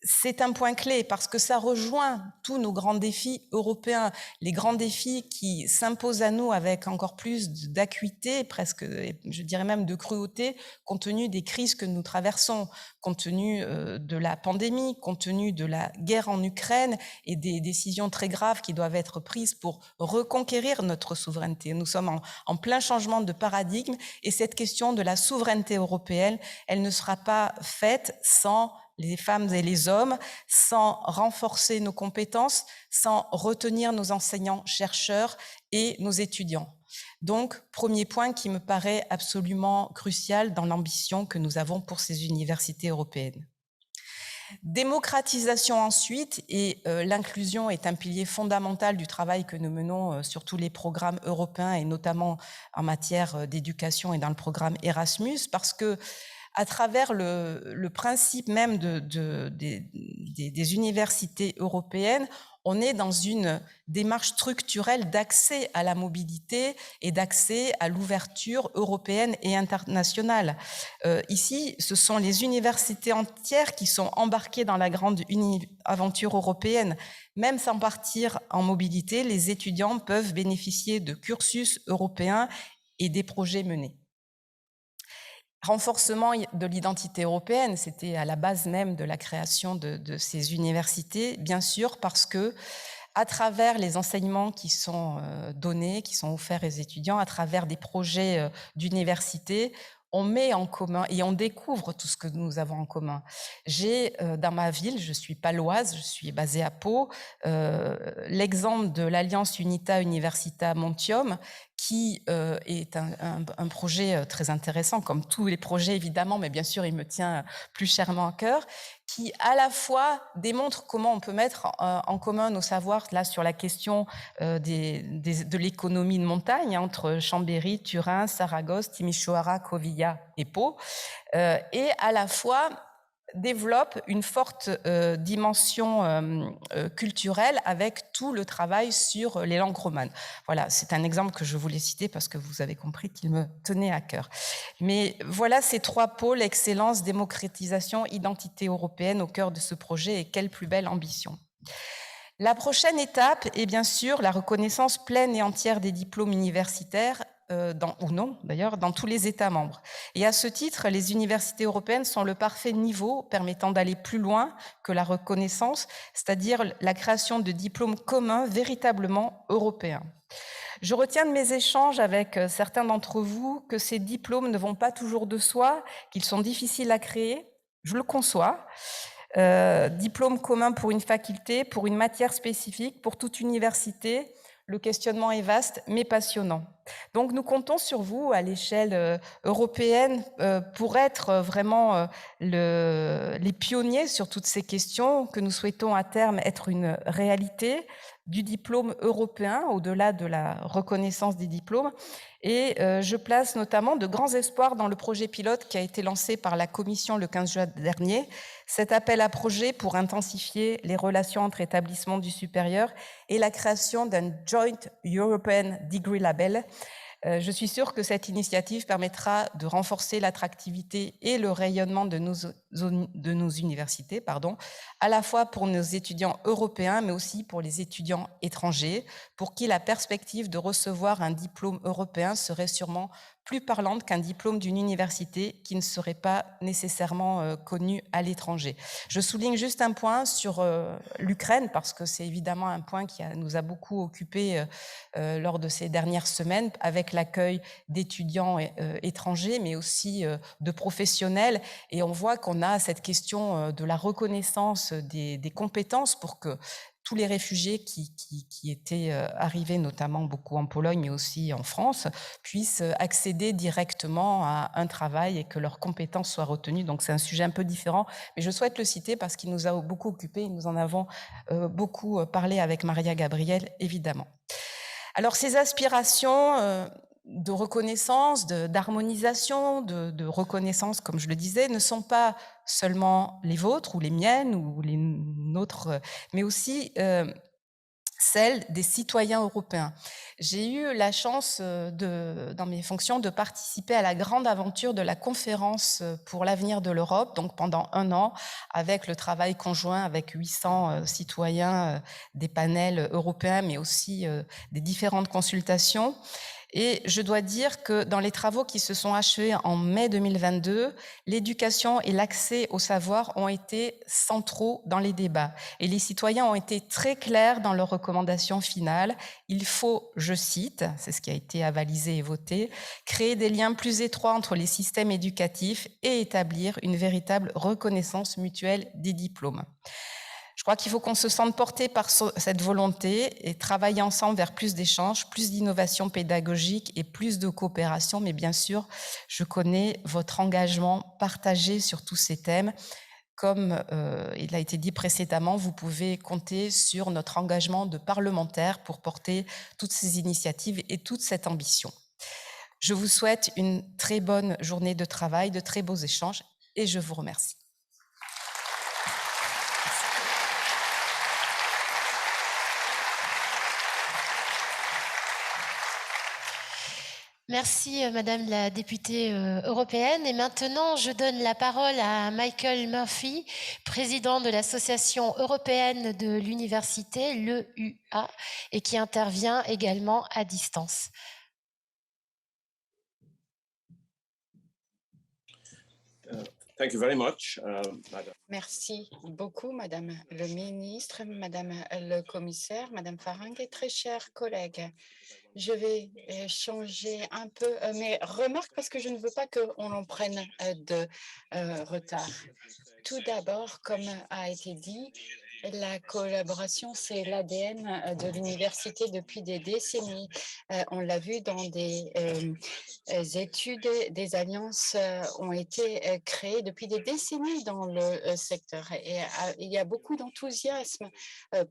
c'est un point clé parce que ça rejoint tous nos grands défis européens, les grands défis qui s'imposent à nous avec encore plus d'acuité, presque, je dirais même de cruauté, compte tenu des crises que nous traversons, compte tenu de la pandémie, compte tenu de la guerre en Ukraine et des décisions très graves qui doivent être prises pour reconquérir notre souveraineté. Nous sommes en plein changement de paradigme et cette question de la souveraineté européenne, elle ne sera pas faite sans les femmes et les hommes, sans renforcer nos compétences, sans retenir nos enseignants-chercheurs et nos étudiants. Donc, premier point qui me paraît absolument crucial dans l'ambition que nous avons pour ces universités européennes. Démocratisation ensuite, et l'inclusion est un pilier fondamental du travail que nous menons sur tous les programmes européens et notamment en matière d'éducation et dans le programme Erasmus, parce que à travers le principe même des universités européennes, on est dans une démarche structurelle d'accès à la mobilité et d'accès à l'ouverture européenne et internationale. Ici, ce sont les universités entières qui sont embarquées dans la grande aventure européenne. Même sans partir en mobilité, les étudiants peuvent bénéficier de cursus européens et des projets menés. Renforcement de l'identité européenne, c'était à la base même de la création de ces universités, bien sûr, parce que à travers les enseignements qui sont donnés, qui sont offerts aux étudiants, à travers des projets d'université, on met en commun et on découvre tout ce que nous avons en commun. J'ai dans ma ville, je suis paloise, je suis basée à Pau, l'exemple de l'Alliance Unita Universita Montium, qui est un projet très intéressant, comme tous les projets évidemment, mais bien sûr il me tient plus chèrement à cœur, qui à la fois démontre comment on peut mettre en commun nos savoirs là sur la question de l'économie de montagne entre Chambéry, Turin, Saragosse, Timișoara, Covilla et Pau, et à la fois développe une forte dimension culturelle avec tout le travail sur les langues romanes. Voilà, c'est un exemple que je voulais citer parce que vous avez compris qu'il me tenait à cœur. Mais voilà ces trois pôles, excellence, démocratisation, identité européenne au cœur de ce projet, et quelle plus belle ambition. La prochaine étape est bien sûr la reconnaissance pleine et entière des diplômes universitaires, ou non d'ailleurs, dans tous les États membres. Et à ce titre, les universités européennes sont le parfait niveau permettant d'aller plus loin que la reconnaissance, c'est-à-dire la création de diplômes communs véritablement européens. Je retiens de mes échanges avec certains d'entre vous que ces diplômes ne vont pas toujours de soi, qu'ils sont difficiles à créer. Je le conçois. Diplôme commun pour une faculté, pour une matière spécifique, pour toute université. Le questionnement est vaste, mais passionnant. Donc nous comptons sur vous à l'échelle européenne pour être vraiment les pionniers sur toutes ces questions que nous souhaitons à terme être une réalité du diplôme européen, au-delà de la reconnaissance des diplômes. Et je place notamment de grands espoirs dans le projet pilote qui a été lancé par la Commission le 15 juin dernier. Cet appel à projet pour intensifier les relations entre établissements du supérieur et la création d'un Joint European Degree Label. Je suis sûre que cette initiative permettra de renforcer l'attractivité et le rayonnement de nos universités, à la fois pour nos étudiants européens, mais aussi pour les étudiants étrangers, pour qui la perspective de recevoir un diplôme européen serait sûrement plus parlante qu'un diplôme d'une université qui ne serait pas nécessairement connu à l'étranger. Je souligne juste un point sur l'Ukraine, parce que c'est évidemment un point qui nous a beaucoup occupés lors de ces dernières semaines, avec l'accueil d'étudiants étrangers, mais aussi de professionnels. Et on voit qu'on a cette question de la reconnaissance des compétences pour que tous les réfugiés qui étaient arrivés, notamment beaucoup en Pologne, mais aussi en France, puissent accéder directement à un travail et que leurs compétences soient retenues. Donc c'est un sujet un peu différent, mais je souhaite le citer parce qu'il nous a beaucoup occupés. Nous en avons beaucoup parlé avec Maria Gabriel, évidemment. Alors ces aspirations de reconnaissance, d'harmonisation, de reconnaissance, comme je le disais, ne sont pas seulement les vôtres ou les miennes ou les nôtres, mais aussi celle des citoyens européens. J'ai eu la chance, dans mes fonctions, de participer à la grande aventure de la conférence pour l'avenir de l'Europe, donc pendant 1 an, avec le travail conjoint avec 800 citoyens des panels européens, mais aussi des différentes consultations. Et je dois dire que dans les travaux qui se sont achevés en mai 2022, l'éducation et l'accès au savoir ont été centraux dans les débats. Et les citoyens ont été très clairs dans leurs recommandations finales. Il faut, je cite, c'est ce qui a été avalisé et voté, créer des liens plus étroits entre les systèmes éducatifs et établir une véritable reconnaissance mutuelle des diplômes. Je crois qu'il faut qu'on se sente porté par cette volonté et travailler ensemble vers plus d'échanges, plus d'innovation pédagogique et plus de coopération. Mais bien sûr, je connais votre engagement partagé sur tous ces thèmes. Comme il a été dit précédemment, vous pouvez compter sur notre engagement de parlementaires pour porter toutes ces initiatives et toute cette ambition. Je vous souhaite une très bonne journée de travail, de très beaux échanges et je vous remercie. Merci, Madame la députée européenne. Et maintenant, je donne la parole à Michael Murphy, président de l'Association européenne de l'université, l'EUA, et qui intervient également à distance. Thank you very much, Madam. Merci beaucoup, Madame le ministre, Madame le commissaire, Madame Farang et très chers collègues. Je vais changer un peu mes remarques parce que je ne veux pas qu'on en prenne de retard. Tout d'abord, comme a été dit, la collaboration, c'est l'ADN de l'université depuis des décennies. On l'a vu dans des études, des alliances ont été créées depuis des décennies dans le secteur. Et il y a beaucoup d'enthousiasme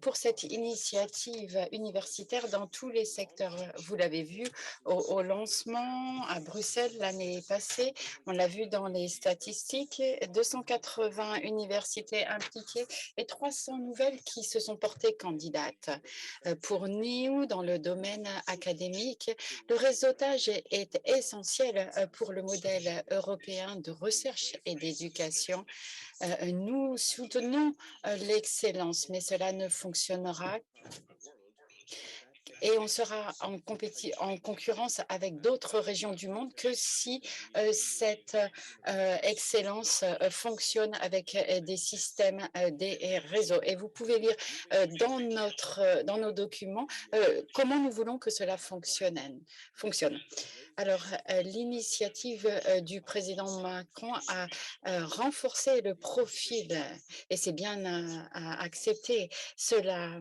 pour cette initiative universitaire dans tous les secteurs. Vous l'avez vu au lancement à Bruxelles l'année passée. On l'a vu dans les statistiques, 280 universités impliquées et 300 nouvelles qui se sont portées candidates. Pour nous, dans le domaine académique, le réseautage est essentiel pour le modèle européen de recherche et d'éducation. Nous soutenons l'excellence, mais cela ne fonctionnera et on sera en concurrence avec d'autres régions du monde que si cette excellence fonctionne avec des systèmes, des réseaux. Et vous pouvez lire dans nos documents comment nous voulons que cela fonctionne. Alors, l'initiative du président Macron a renforcé le profil et c'est bien à accepter. Cela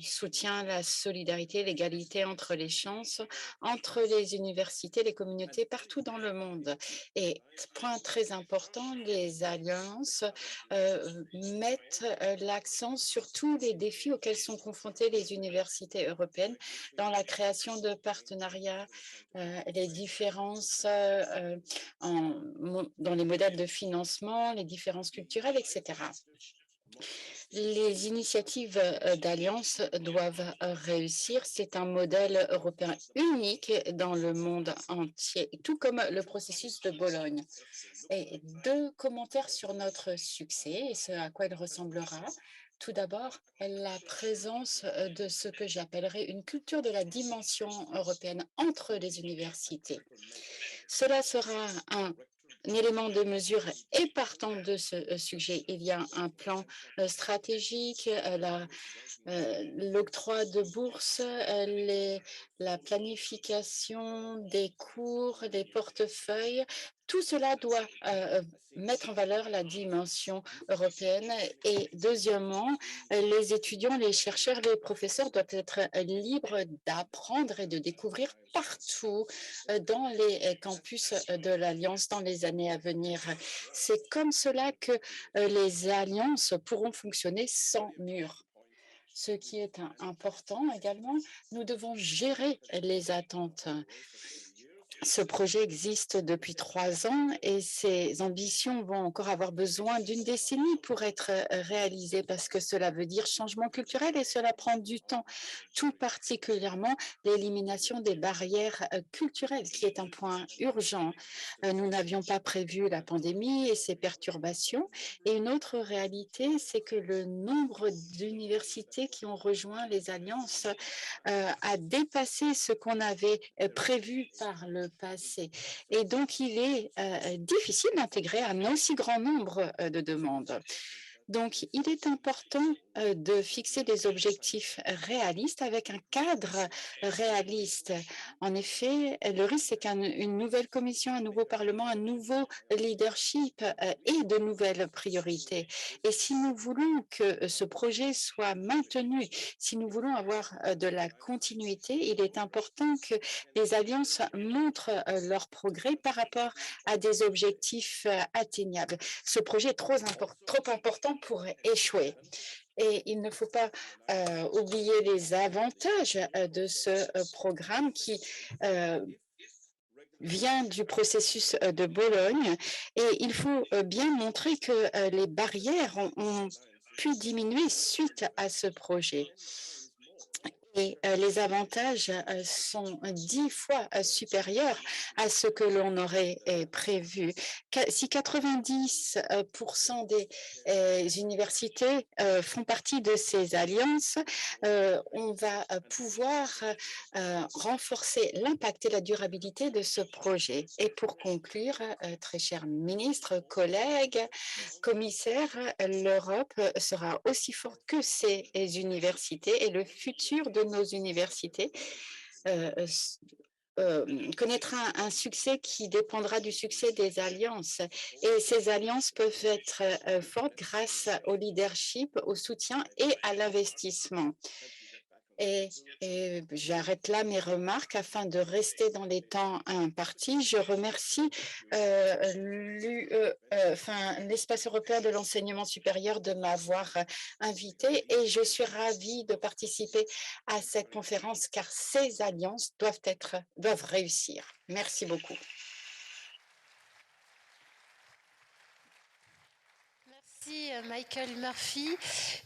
soutient la solidarité, l'égalité entre les chances, entre les universités, les communautés partout dans le monde. Et point très important, les alliances mettent l'accent sur tous les défis auxquels sont confrontées les universités européennes dans la création de partenariats, les différences dans les modèles de financement, les différences culturelles, etc. Les initiatives d'alliance doivent réussir. C'est un modèle européen unique dans le monde entier, tout comme le processus de Bologne. Et 2 commentaires sur notre succès et ce à quoi il ressemblera. Tout d'abord, la présence de ce que j'appellerais une culture de la dimension européenne entre les universités. Cela sera un élément de mesure et partant de ce sujet. Il y a un plan stratégique, l'octroi de bourses, la planification des cours, des portefeuilles. Tout cela doit mettre en valeur la dimension européenne. Et deuxièmement, les étudiants, les chercheurs, les professeurs doivent être libres d'apprendre et de découvrir partout dans les campus de l'Alliance dans les années à venir. C'est comme cela que les alliances pourront fonctionner sans mur. Ce qui est important également, nous devons gérer les attentes. Ce projet existe depuis 3 ans et ses ambitions vont encore avoir besoin d'une décennie pour être réalisées parce que cela veut dire changement culturel et cela prend du temps, tout particulièrement l'élimination des barrières culturelles qui est un point urgent. Nous n'avions pas prévu la pandémie et ses perturbations et une autre réalité, c'est que le nombre d'universités qui ont rejoint les alliances a dépassé ce qu'on avait prévu par le passé. Et donc, il est difficile d'intégrer un aussi grand nombre de demandes. Donc, il est important de fixer des objectifs réalistes avec un cadre réaliste. En effet, le risque, c'est qu'une nouvelle commission, un nouveau parlement, un nouveau leadership ait de nouvelles priorités. Et si nous voulons que ce projet soit maintenu, si nous voulons avoir de la continuité, il est important que les alliances montrent leur progrès par rapport à des objectifs atteignables. Ce projet est trop important pour échouer. Et il ne faut pas oublier les avantages de ce programme qui vient du processus de Bologne. Et il faut bien montrer que les barrières ont pu diminuer suite à ce projet. Et les avantages sont 10 fois supérieurs à ce que l'on aurait prévu. Si 90% des universités font partie de ces alliances, on va pouvoir renforcer l'impact et la durabilité de ce projet. Et pour conclure, très cher ministre, collègues, commissaire, l'Europe sera aussi forte que ses universités et le futur de nos universités connaîtra un succès qui dépendra du succès des alliances. Et ces alliances peuvent être fortes grâce au leadership, au soutien et à l'investissement. Et j'arrête là mes remarques afin de rester dans les temps impartis. Je remercie l'Espace européen de l'enseignement supérieur de m'avoir invité et je suis ravie de participer à cette conférence car ces alliances doivent réussir. Merci beaucoup. Merci Michael Murphy.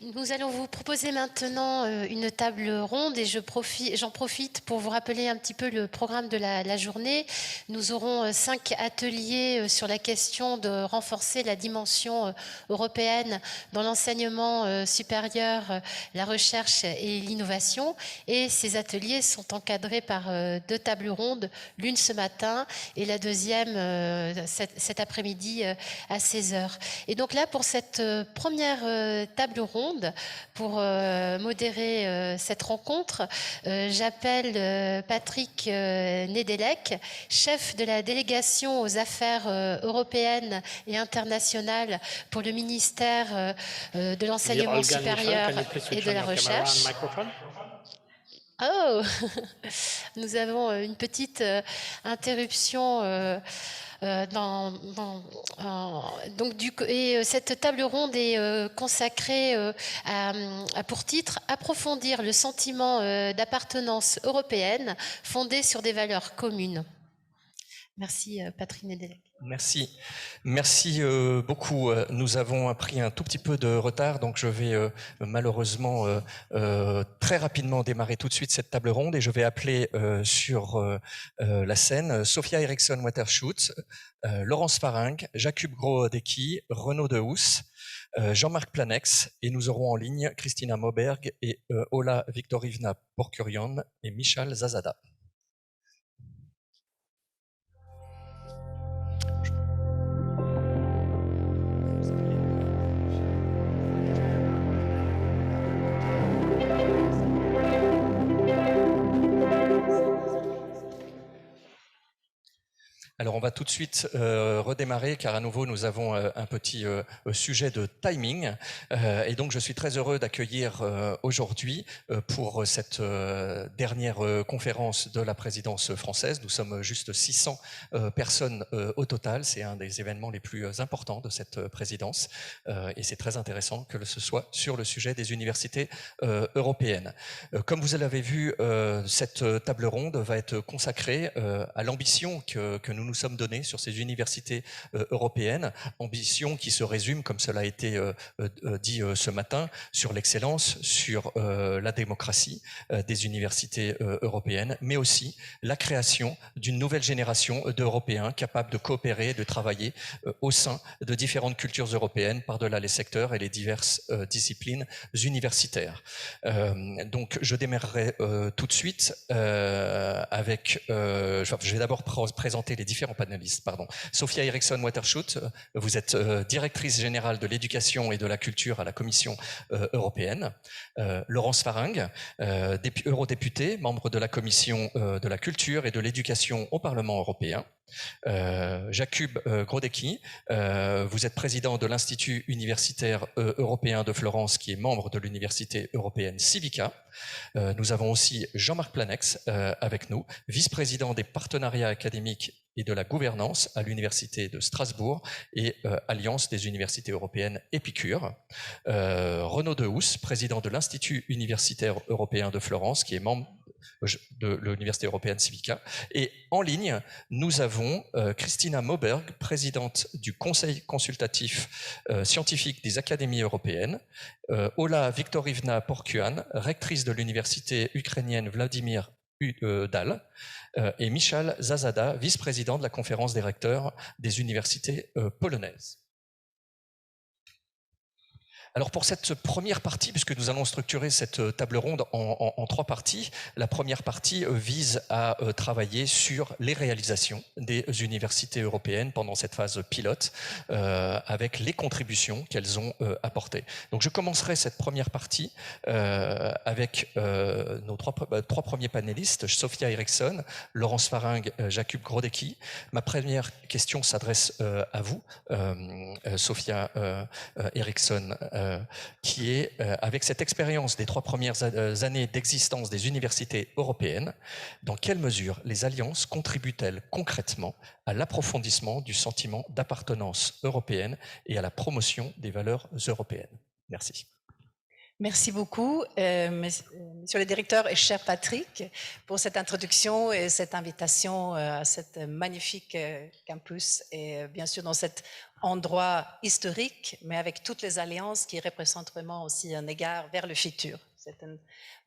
Nous allons vous proposer maintenant une table ronde et j'en profite pour vous rappeler un petit peu le programme de la journée. Nous aurons 5 ateliers sur la question de renforcer la dimension européenne dans l'enseignement supérieur, la recherche et l'innovation. Et ces ateliers sont encadrés par 2 tables rondes, l'une ce matin et la deuxième cet après-midi à 16h. Et donc là, pour cette première table ronde, pour modérer cette rencontre, j'appelle Patrick Nedelec, chef de la délégation aux affaires européennes et internationales pour le ministère de l'enseignement supérieur et de la recherche. Oh, nous avons une petite interruption. Cette table ronde est consacrée à pour titre « Approfondir le sentiment d'appartenance européenne fondé sur des valeurs communes ». Merci Patrick Nedelec. Merci beaucoup. Nous avons pris un tout petit peu de retard, donc je vais malheureusement très rapidement démarrer tout de suite cette table ronde et je vais appeler sur la scène Sophia Eriksson-Waterschut, Laurence Faringue, Jakub Grodecki, Renaud Dehousse, Jean-Marc Planex et nous aurons en ligne Christina Moberg et Ola Viktorivna Porkurian et Michal Zazada. Alors on va tout de suite redémarrer car à nouveau nous avons un petit sujet de timing et donc je suis très heureux d'accueillir aujourd'hui pour cette dernière conférence de la présidence française. Nous sommes juste 600 personnes au total, c'est un des événements les plus importants de cette présidence et c'est très intéressant que ce soit sur le sujet des universités européennes. Comme vous l'avez vu, cette table ronde va être consacrée à l'ambition que nous sommes donnés sur ces universités européennes, ambition qui se résume, comme cela a été dit ce matin, sur l'excellence, sur la démocratie des universités européennes, mais aussi la création d'une nouvelle génération d'Européens capables de coopérer, de travailler au sein de différentes cultures européennes, par-delà les secteurs et les diverses disciplines universitaires. Donc je démarrerai tout de suite avec... je vais d'abord présenter les différents panélistes. Sophia Eriksson-Waterschut, vous êtes directrice générale de l'éducation et de la culture à la Commission européenne. Laurence Faringue, eurodéputée, membre de la Commission de la culture et de l'éducation au Parlement européen. Jakub Grodecki, vous êtes président de l'Institut universitaire européen de Florence qui est membre de l'Université européenne Civica. Nous avons aussi Jean-Marc Planex avec nous, vice-président des partenariats académiques et de la gouvernance à l'Université de Strasbourg et Alliance des universités européennes Épicure. Renaud Dehousse, président de l'Institut universitaire européen de Florence qui est membre de l'Université européenne Civica. Et en ligne, nous avons Christina Moberg, présidente du Conseil consultatif scientifique des académies européennes, Ola Viktorivna Porkuan, rectrice de l'université ukrainienne Vladimir Dal, et Michal Zazada, vice-président de la conférence des recteurs des universités polonaises. Alors pour cette première partie, puisque nous allons structurer cette table ronde en trois parties, la première partie vise à travailler sur les réalisations des universités européennes pendant cette phase pilote, avec les contributions qu'elles ont apportées. Donc je commencerai cette première partie avec nos trois premiers panélistes, Sofia Eriksson, Laurence Faringue, Jakub Grodecki. Ma première question s'adresse à vous, Sofia Eriksson, qui est, avec cette expérience des 3 premières années d'existence des universités européennes, dans quelle mesure les alliances contribuent-elles concrètement à l'approfondissement du sentiment d'appartenance européenne et à la promotion des valeurs européennes? Merci. Merci beaucoup, Monsieur le directeur et cher Patrick, pour cette introduction et cette invitation à cet magnifique campus et bien sûr dans cet endroit historique, mais avec toutes les alliances qui représentent vraiment aussi un égard vers le futur. C'est un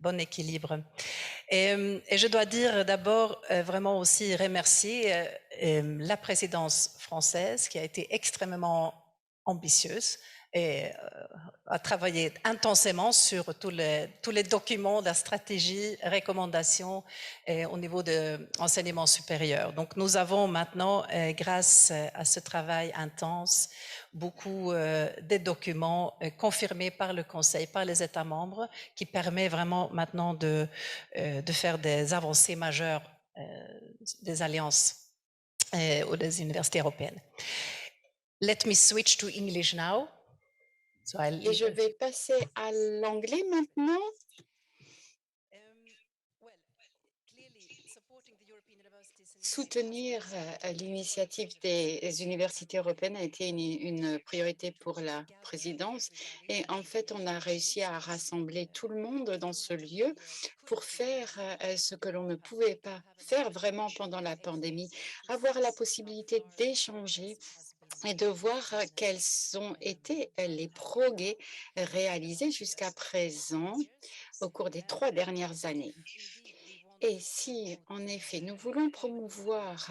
bon équilibre. Et je dois dire d'abord vraiment aussi remercier la présidence française qui a été extrêmement ambitieuse et a travaillé intensément sur tous les documents, la stratégie, recommandations au niveau de l'enseignement supérieur. Donc nous avons maintenant, grâce à ce travail intense, beaucoup de documents confirmés par le Conseil, par les États membres, qui permet vraiment maintenant de faire des avancées majeures des alliances ou des universités européennes. Let me switch to English now. Et je vais passer à l'anglais maintenant. Soutenir l'initiative des universités européennes a été une priorité pour la présidence et en fait, on a réussi à rassembler tout le monde dans ce lieu pour faire ce que l'on ne pouvait pas faire vraiment pendant la pandémie, avoir la possibilité d'échanger et de voir quels ont été les progrès réalisés jusqu'à présent au cours des 3 dernières années. Et si, en effet, nous voulons promouvoir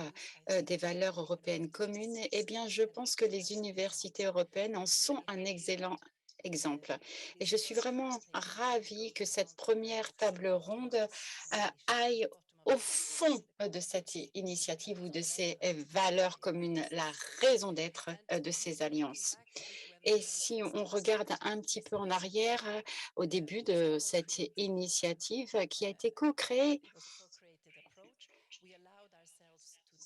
des valeurs européennes communes, eh bien, je pense que les universités européennes en sont un excellent exemple. Et je suis vraiment ravie que cette première table ronde aille au fond de cette initiative ou de ces valeurs communes, la raison d'être de ces alliances. Et si on regarde un petit peu en arrière, au début de cette initiative qui a été co-créée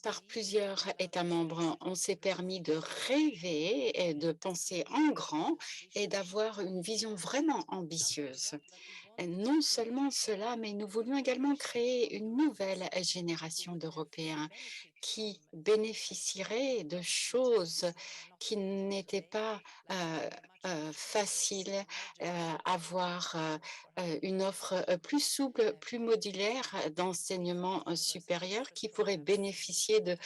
par plusieurs États membres, on s'est permis de rêver et de penser en grand et d'avoir une vision vraiment ambitieuse. Et non seulement cela, mais nous voulions également créer une nouvelle génération d'Européens qui bénéficieraient de choses qui n'étaient pas faciles, avoir une offre plus souple, plus modulaire d'enseignement supérieur qui pourrait bénéficier de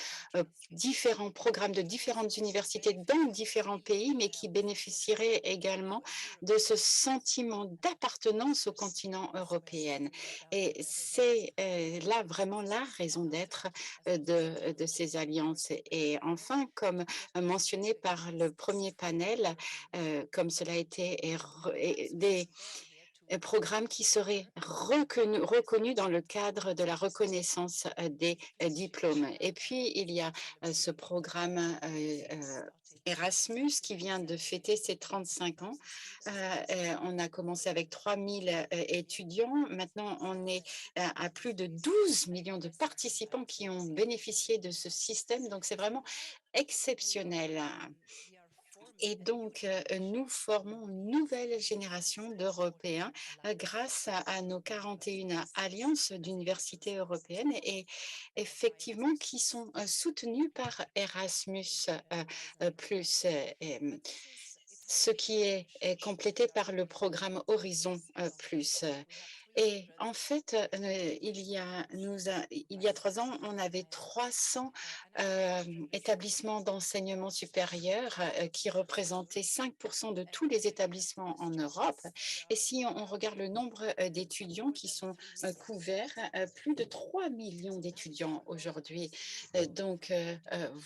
différents programmes de différentes universités dans différents pays, mais qui bénéficieraient également de ce sentiment d'appartenance au continent européen. Et c'est là vraiment la raison d'être de ces alliances. Et enfin, comme mentionné par le premier panel, comme cela a été des programmes qui seraient reconnus dans le cadre de la reconnaissance des diplômes. Et puis, il y a ce programme Erasmus qui vient de fêter ses 35 ans. On a commencé avec 3000 étudiants. Maintenant, on est à plus de 12 millions de participants qui ont bénéficié de ce système. Donc, c'est vraiment exceptionnel. Et donc, nous formons une nouvelle génération d'Européens grâce à nos 41 alliances d'universités européennes et effectivement qui sont soutenues par Erasmus+, ce qui est complété par le programme Horizon+. Et en fait, il y a 3 ans, on avait 300 établissements d'enseignement supérieur qui représentaient 5% de tous les établissements en Europe. Et si on regarde le nombre d'étudiants qui sont couverts, plus de 3 millions d'étudiants aujourd'hui.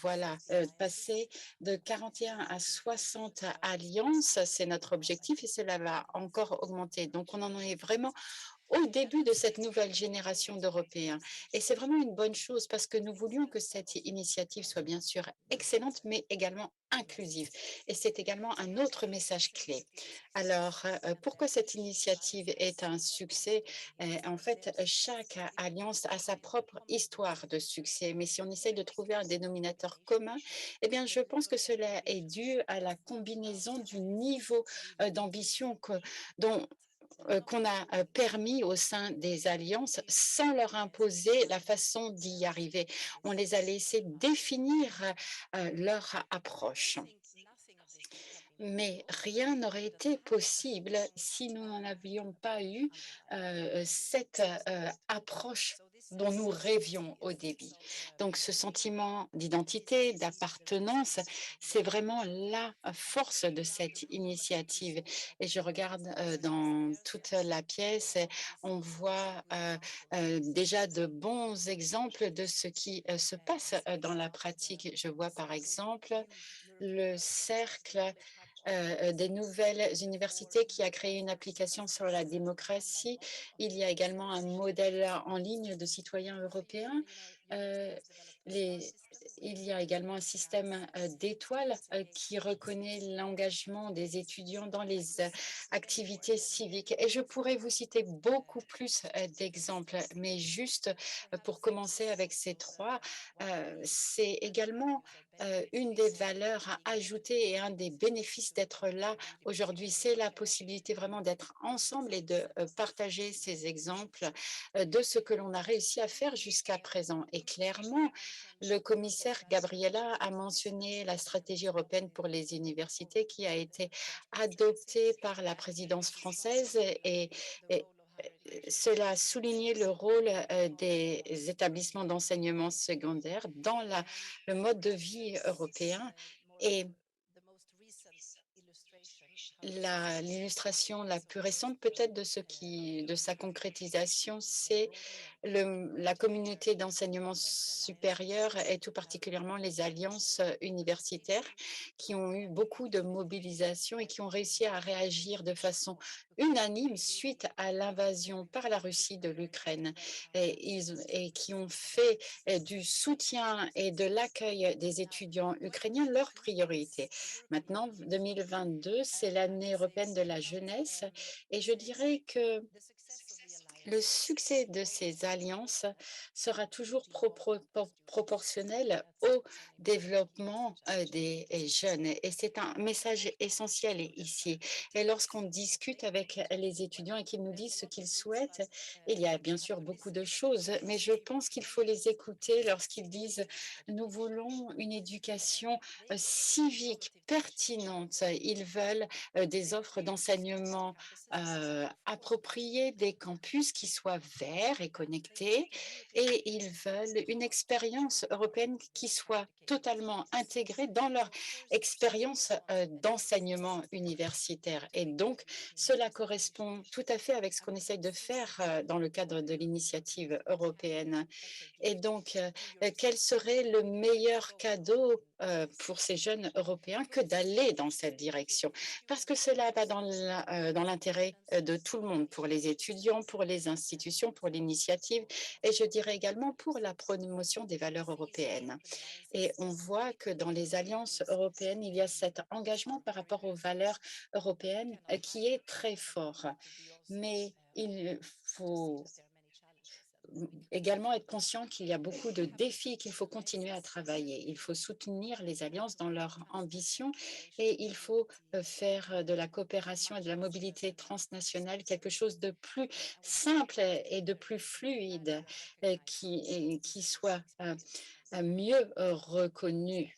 Voilà, passer de 41 à 60 alliances, c'est notre objectif et cela va encore augmenter. Donc, on en est vraiment au début de cette nouvelle génération d'Européens. Et c'est vraiment une bonne chose parce que nous voulions que cette initiative soit bien sûr excellente, mais également inclusive. Et c'est également un autre message clé. Alors, pourquoi cette initiative est un succès? En fait, chaque alliance a sa propre histoire de succès, mais si on essaie de trouver un dénominateur commun, eh bien, je pense que cela est dû à la combinaison du niveau d'ambition dont qu'on a permis au sein des alliances sans leur imposer la façon d'y arriver. On les a laissés définir leur approche. Mais rien n'aurait été possible si nous n'en avions pas eu cette approche dont nous rêvions au début. Donc ce sentiment d'identité, d'appartenance, c'est vraiment la force de cette initiative. Et je regarde dans toute la pièce, et on voit déjà de bons exemples de ce qui se passe dans la pratique. Je vois par exemple le cercle des nouvelles universités qui a créé une application sur la démocratie. Il y a également un modèle en ligne de citoyens européens. Euh, les- il y a également un système d'étoiles qui reconnaît l'engagement des étudiants dans les activités civiques. Et je pourrais vous citer beaucoup plus d'exemples, mais juste pour commencer avec ces trois, c'est également une des valeurs à ajouter et un des bénéfices d'être là aujourd'hui, c'est la possibilité vraiment d'être ensemble et de partager ces exemples de ce que l'on a réussi à faire jusqu'à présent. Et clairement, le commissaire Gabriela a mentionné la stratégie européenne pour les universités qui a été adoptée par la présidence française et cela a souligné le rôle des établissements d'enseignement secondaire dans le mode de vie européen. Et l'illustration la plus récente peut-être de sa concrétisation, c'est la communauté d'enseignement supérieur et tout particulièrement les alliances universitaires qui ont eu beaucoup de mobilisation et qui ont réussi à réagir de façon unanime suite à l'invasion par la Russie de l'Ukraine et qui ont fait du soutien et de l'accueil des étudiants ukrainiens leur priorité. Maintenant, 2022, c'est l'année européenne de la jeunesse et je dirais que le succès de ces alliances sera toujours proportionnel au développement des jeunes. Et c'est un message essentiel ici. Et lorsqu'on discute avec les étudiants et qu'ils nous disent ce qu'ils souhaitent, il y a bien sûr beaucoup de choses, mais je pense qu'il faut les écouter lorsqu'ils disent nous voulons une éducation civique pertinente. Ils veulent des offres d'enseignement appropriées, des campus qui soient verts et connectés, et ils veulent une expérience européenne qui soit totalement intégrée dans leur expérience d'enseignement universitaire. Et donc, cela correspond tout à fait avec ce qu'on essaye de faire dans le cadre de l'initiative européenne. Et donc, quel serait le meilleur cadeau pour ces jeunes Européens que d'aller dans cette direction? Parce que cela va dans l'intérêt de tout le monde, pour les étudiants, pour les institutions, pour l'initiative et je dirais également pour la promotion des valeurs européennes. Et on voit que dans les alliances européennes, il y a cet engagement par rapport aux valeurs européennes qui est très fort. Mais il faut également être conscient qu'il y a beaucoup de défis qu'il faut continuer à travailler. Il faut soutenir les alliances dans leur ambition et il faut faire de la coopération et de la mobilité transnationale quelque chose de plus simple et de plus fluide qui soit mieux reconnu.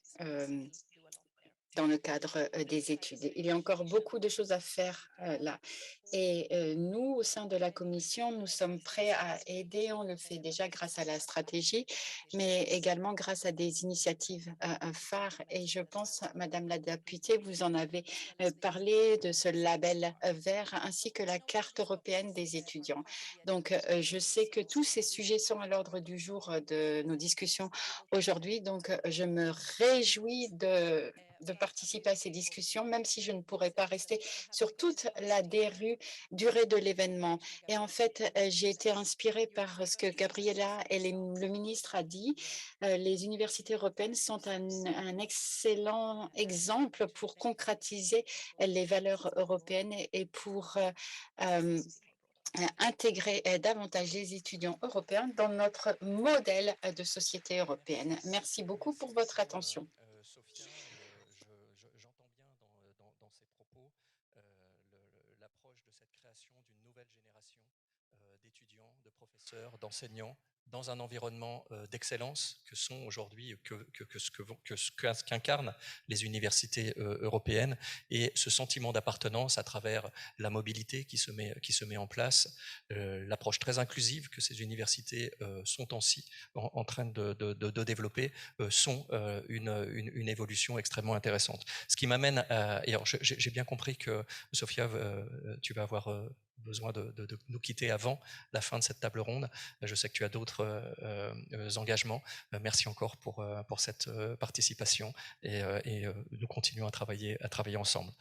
dans le cadre des études. Il y a encore beaucoup de choses à faire là. Et nous, au sein de la Commission, nous sommes prêts à aider. On le fait déjà grâce à la stratégie, mais également grâce à des initiatives phares. Et je pense, Madame la députée, vous en avez parlé de ce label vert ainsi que la carte européenne des étudiants. Donc, je sais que tous ces sujets sont à l'ordre du jour de nos discussions aujourd'hui. Donc, je me réjouis de participer à ces discussions, même si je ne pourrais pas rester sur toute la durée de l'événement. Et en fait, j'ai été inspirée par ce que Gabriela et le ministre a dit. Les universités européennes sont un excellent exemple pour concrétiser les valeurs européennes et pour intégrer davantage les étudiants européens dans notre modèle de société européenne. Merci beaucoup pour votre attention. Sophia, j'entends bien dans ces propos l'approche de cette création d'une nouvelle génération d'étudiants, de professeurs, d'enseignants dans un environnement d'excellence que sont aujourd'hui, qu'incarnent les universités européennes, et ce sentiment d'appartenance à travers la mobilité qui se met en place, l'approche très inclusive que ces universités sont en train de développer, sont une évolution extrêmement intéressante. Ce qui m'amène à... Et alors, j'ai bien compris que, Sophia, tu vas avoir besoin de nous quitter avant la fin de cette table ronde. Je sais que tu as d'autres engagements. Merci encore pour cette participation, et nous continuons à travailler ensemble.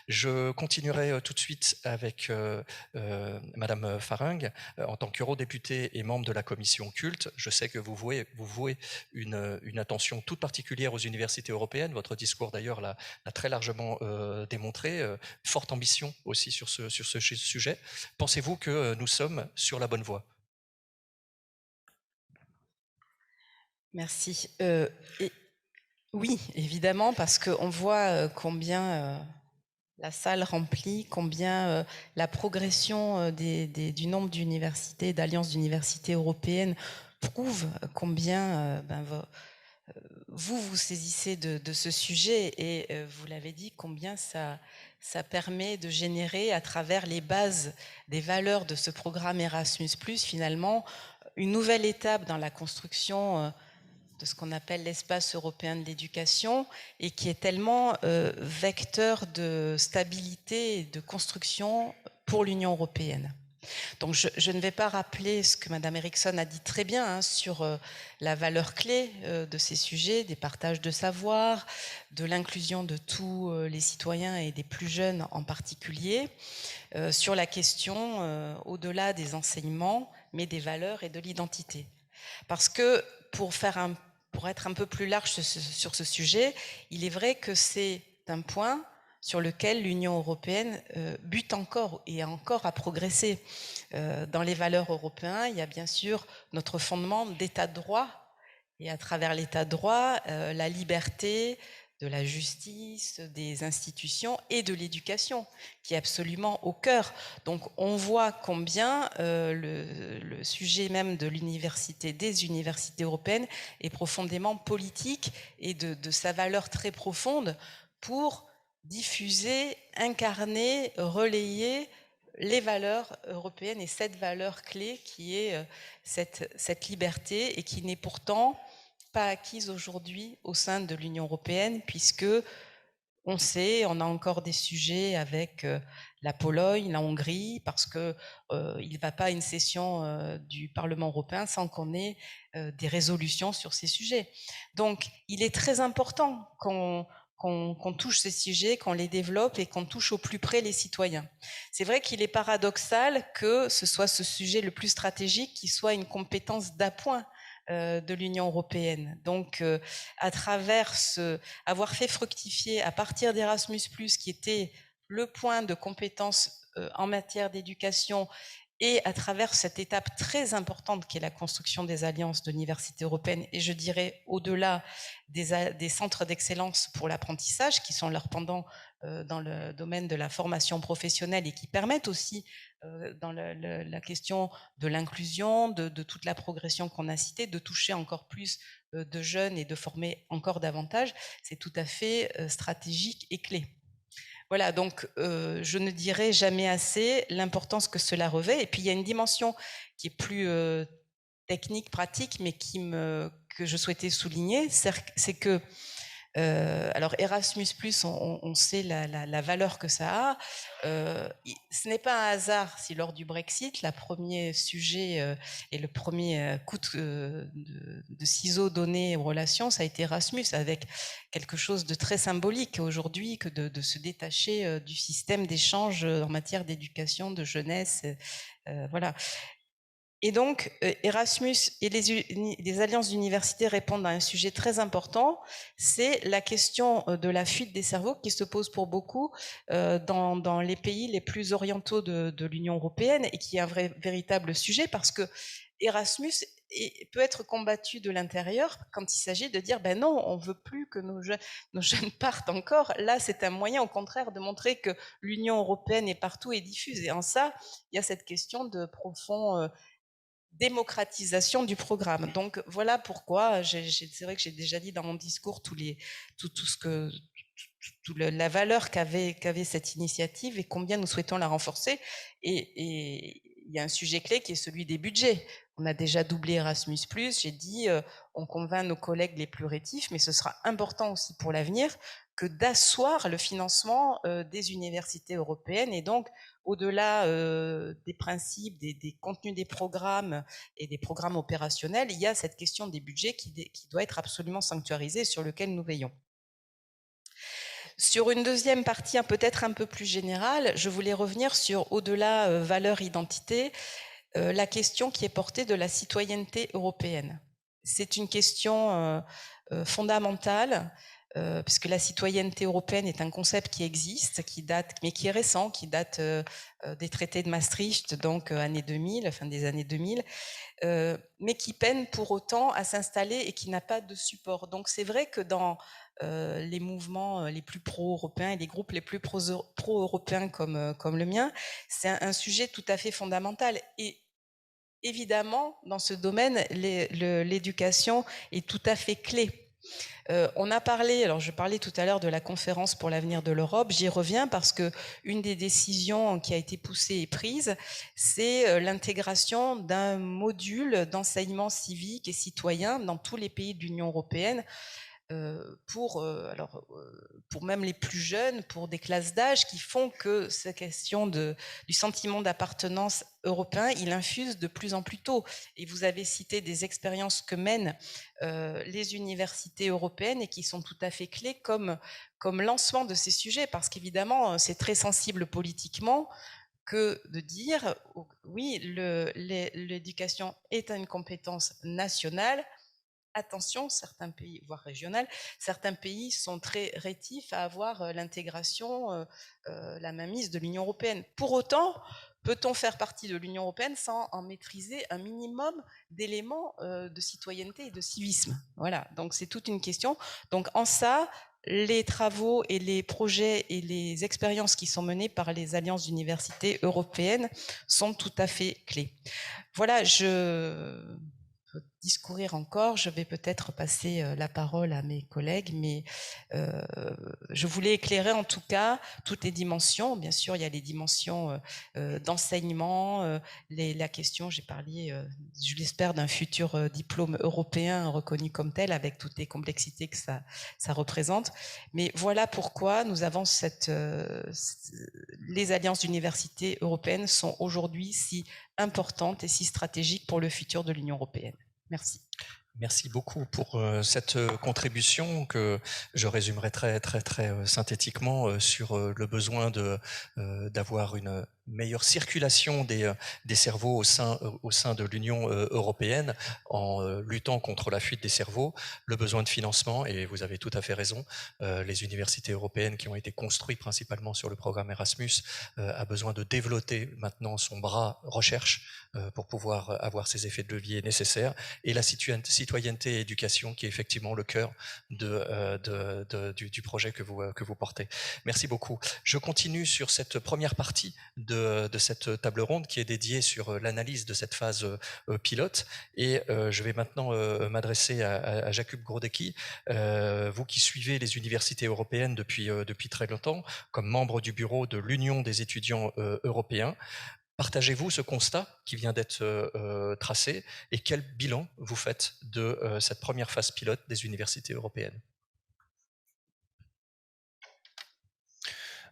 Je continuerai tout de suite avec Madame Farang. En tant qu'eurodéputée et membre de la commission culte, je sais que vous vouez une attention toute particulière aux universités européennes. Votre discours d'ailleurs l'a très largement démontré. Forte ambition aussi sur ce sujet. Pensez-vous que nous sommes sur la bonne voie? Merci. Oui, évidemment, parce qu'on voit combien la salle remplie, combien la progression du nombre d'universités, d'alliances d'universités européennes prouve combien vous saisissez de ce sujet, et vous l'avez dit, combien ça permet de générer à travers les bases des valeurs de ce programme Erasmus+, finalement, une nouvelle étape dans la construction de ce qu'on appelle l'espace européen de l'éducation, et qui est tellement vecteur de stabilité et de construction pour l'Union européenne. Donc je ne vais pas rappeler ce que Madame Eriksson a dit très bien sur la valeur clé de ces sujets, des partages de savoir, de l'inclusion de tous les citoyens et des plus jeunes en particulier, sur la question au-delà des enseignements, mais des valeurs et de l'identité. Parce que pour être un peu plus large sur ce sujet, il est vrai que c'est un point sur lequel l'Union européenne bute encore et a encore à progresser. Dans les valeurs européennes, il y a bien sûr notre fondement d'état de droit, et à travers l'état de droit, la liberté, de la justice, des institutions et de l'éducation, qui est absolument au cœur. Donc on voit combien le sujet même de l'université, des universités européennes, est profondément politique, et de sa valeur très profonde pour diffuser, incarner, relayer les valeurs européennes, et cette valeur clé qui est cette liberté, et qui n'est pourtant pas acquise aujourd'hui au sein de l'Union européenne, puisque on sait, on a encore des sujets avec la Pologne, la Hongrie, parce que il ne va pas à une session du Parlement européen sans qu'on ait des résolutions sur ces sujets. Donc, il est très important qu'on touche ces sujets, qu'on les développe et qu'on touche au plus près les citoyens. C'est vrai qu'il est paradoxal que ce soit ce sujet le plus stratégique qui soit une compétence d'appoint de l'Union européenne. Donc, à travers avoir fait fructifier à partir d'Erasmus+, qui était le point de compétence en matière d'éducation, et à travers cette étape très importante qui est la construction des alliances d'universités européennes, et je dirais au-delà des centres d'excellence pour l'apprentissage, qui sont leurs pendants dans le domaine de la formation professionnelle, et qui permettent aussi dans la question de l'inclusion, de toute la progression qu'on a citée, de toucher encore plus de jeunes et de former encore davantage, c'est tout à fait stratégique et clé. Voilà, donc je ne dirai jamais assez l'importance que cela revêt. Et puis il y a une dimension qui est plus technique, pratique, mais que je souhaitais souligner, c'est que alors Erasmus+, on sait la valeur que ça a. Ce n'est pas un hasard si lors du Brexit, le premier sujet et le premier coup de ciseau donné aux relations, ça a été Erasmus, avec quelque chose de très symbolique aujourd'hui que de se détacher du système d'échange en matière d'éducation, de jeunesse. Voilà. Et donc, Erasmus et les alliances d'université répondent à un sujet très important, c'est la question de la fuite des cerveaux qui se pose pour beaucoup dans les pays les plus orientaux de l'Union européenne et qui est un véritable sujet parce que Erasmus peut être combattu de l'intérieur quand il s'agit de dire ben non, on veut plus que nos jeunes partent encore. Là, c'est un moyen au contraire de montrer que l'Union européenne est partout et diffuse. Et en ça, il y a cette question de profond démocratisation du programme. Donc voilà pourquoi, c'est vrai que j'ai déjà dit dans mon discours la valeur qu'avait cette initiative et combien nous souhaitons la renforcer. Et il y a un sujet clé qui est celui des budgets. On a déjà doublé Erasmus+, j'ai dit, on convainc nos collègues les plus rétifs, mais ce sera important aussi pour l'avenir que d'asseoir le financement des universités européennes et donc au-delà des principes, des contenus des programmes et des programmes opérationnels, il y a cette question des budgets qui doit être absolument sanctuarisée sur lequel nous veillons. Sur une deuxième partie peut-être un peu plus générale, je voulais revenir sur, au-delà valeur identité, la question qui est portée de la citoyenneté européenne. C'est une question fondamentale, puisque la citoyenneté européenne est un concept qui existe, qui date, mais qui est récent, qui date des traités de Maastricht, donc années 2000, fin des années 2000, mais qui peine pour autant à s'installer et qui n'a pas de support. Donc c'est vrai que dans les mouvements les plus pro-européens et les groupes les plus pro-européens comme le mien, c'est un sujet tout à fait fondamental. Et évidemment, dans ce domaine, l'éducation est tout à fait clé. On a parlé, alors je parlais tout à l'heure de la conférence pour l'avenir de l'Europe, j'y reviens parce que une des décisions qui a été poussée et prise, c'est l'intégration d'un module d'enseignement civique et citoyen dans tous les pays de l'Union européenne pour même les plus jeunes, pour des classes d'âge qui font que cette question du sentiment d'appartenance européen, il infuse de plus en plus tôt. Et vous avez cité des expériences que mènent les universités européennes et qui sont tout à fait clés comme lancement de ces sujets, parce qu'évidemment, c'est très sensible politiquement que de dire, oui, l'éducation est une compétence nationale. Attention, certains pays, voire régionales, certains pays sont très rétifs à avoir l'intégration, la mainmise de l'Union européenne. Pour autant, peut-on faire partie de l'Union européenne sans en maîtriser un minimum d'éléments de citoyenneté et de civisme? Voilà, donc c'est toute une question. Donc en ça, les travaux et les projets et les expériences qui sont menées par les alliances d'universités européennes sont tout à fait clés. Voilà, je discourir encore, je vais peut-être passer la parole à mes collègues, mais je voulais éclairer en tout cas toutes les dimensions. Bien sûr, il y a les dimensions d'enseignement, la question, j'ai parlé, je l'espère, d'un futur diplôme européen reconnu comme tel, avec toutes les complexités que ça représente. Mais voilà pourquoi nous avons les alliances d'universités européennes sont aujourd'hui si importantes et si stratégiques pour le futur de l'Union européenne. Merci. Merci beaucoup pour cette contribution que je résumerai très synthétiquement sur le besoin d'avoir une meilleure circulation des cerveaux au sein de l'Union européenne en luttant contre la fuite des cerveaux, le besoin de financement, et vous avez tout à fait raison, les universités européennes qui ont été construites principalement sur le programme Erasmus a besoin de développer maintenant son bras recherche pour pouvoir avoir ces effets de levier nécessaires, et la citoyenneté et éducation qui est effectivement le cœur du projet que vous portez. Merci beaucoup. Je continue sur cette première partie de de cette table ronde qui est dédiée sur l'analyse de cette phase pilote. Et je vais maintenant m'adresser à Jakub Grodecki, vous qui suivez les universités européennes depuis très longtemps, comme membre du bureau de l'Union des étudiants européens. Partagez-vous ce constat qui vient d'être tracé et quel bilan vous faites de cette première phase pilote des universités européennes?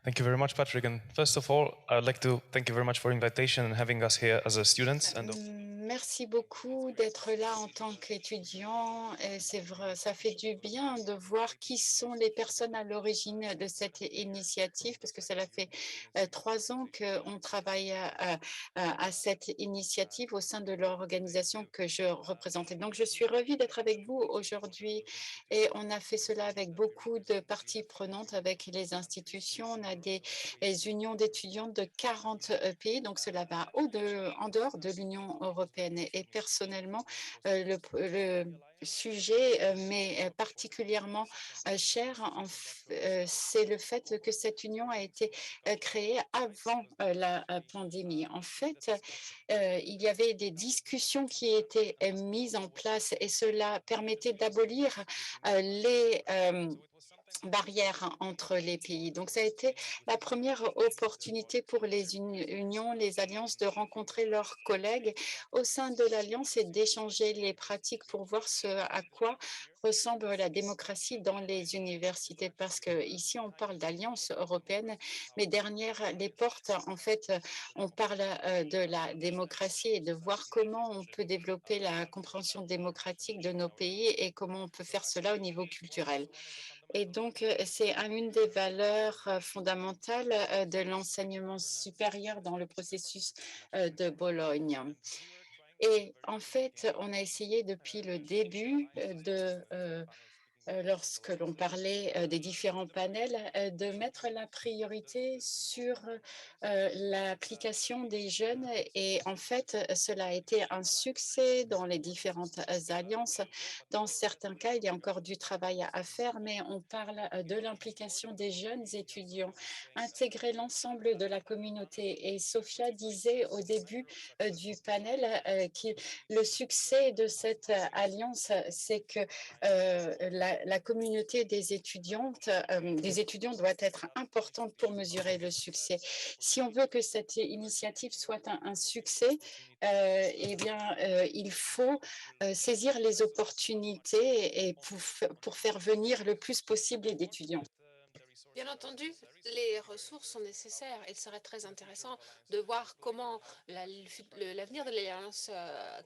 Thank you very much, Patrick. And first of all, I'd like to thank you very much for invitation and having us here as a students. Merci beaucoup d'être là en tant qu'étudiant. Et c'est vrai, ça fait du bien de voir qui sont les personnes à l'origine de cette initiative, parce que cela fait 3 ans qu'on travaille à cette initiative au sein de l'organisation que je représentais. Donc, je suis ravie d'être avec vous aujourd'hui et on a fait cela avec beaucoup de parties prenantes, avec les institutions. On a des unions d'étudiants de 40 pays, donc cela va en dehors de l'Union européenne. Et personnellement, le sujet m'est particulièrement cher. C'est le fait que cette union a été créée avant la pandémie. En fait, il y avait des discussions qui étaient mises en place et cela permettait d'abolir les barrières entre les pays. Donc, ça a été la première opportunité pour les unions, les alliances de rencontrer leurs collègues au sein de l'alliance et d'échanger les pratiques pour voir ce à quoi ressemble la démocratie dans les universités. Parce que ici, on parle d'alliance européenne, mais derrière les portes, en fait, on parle de la démocratie et de voir comment on peut développer la compréhension démocratique de nos pays et comment on peut faire cela au niveau culturel. Et donc, c'est une des valeurs fondamentales de l'enseignement supérieur dans le processus de Bologne. Et en fait, on a essayé depuis le début lorsque l'on parlait des différents panels, de mettre la priorité sur l'application des jeunes. Et en fait, cela a été un succès dans les différentes alliances. Dans certains cas, il y a encore du travail à faire, mais on parle de l'implication des jeunes étudiants, intégrer l'ensemble de la communauté. Et Sophia disait au début du panel que le succès de cette alliance, c'est que la communauté des étudiants doit être importante pour mesurer le succès. Si on veut que cette initiative soit un succès, eh bien, il faut saisir les opportunités et pour faire venir le plus possible d'étudiants. Bien entendu, les ressources sont nécessaires. Il serait très intéressant de voir comment l'avenir de l'Alliance,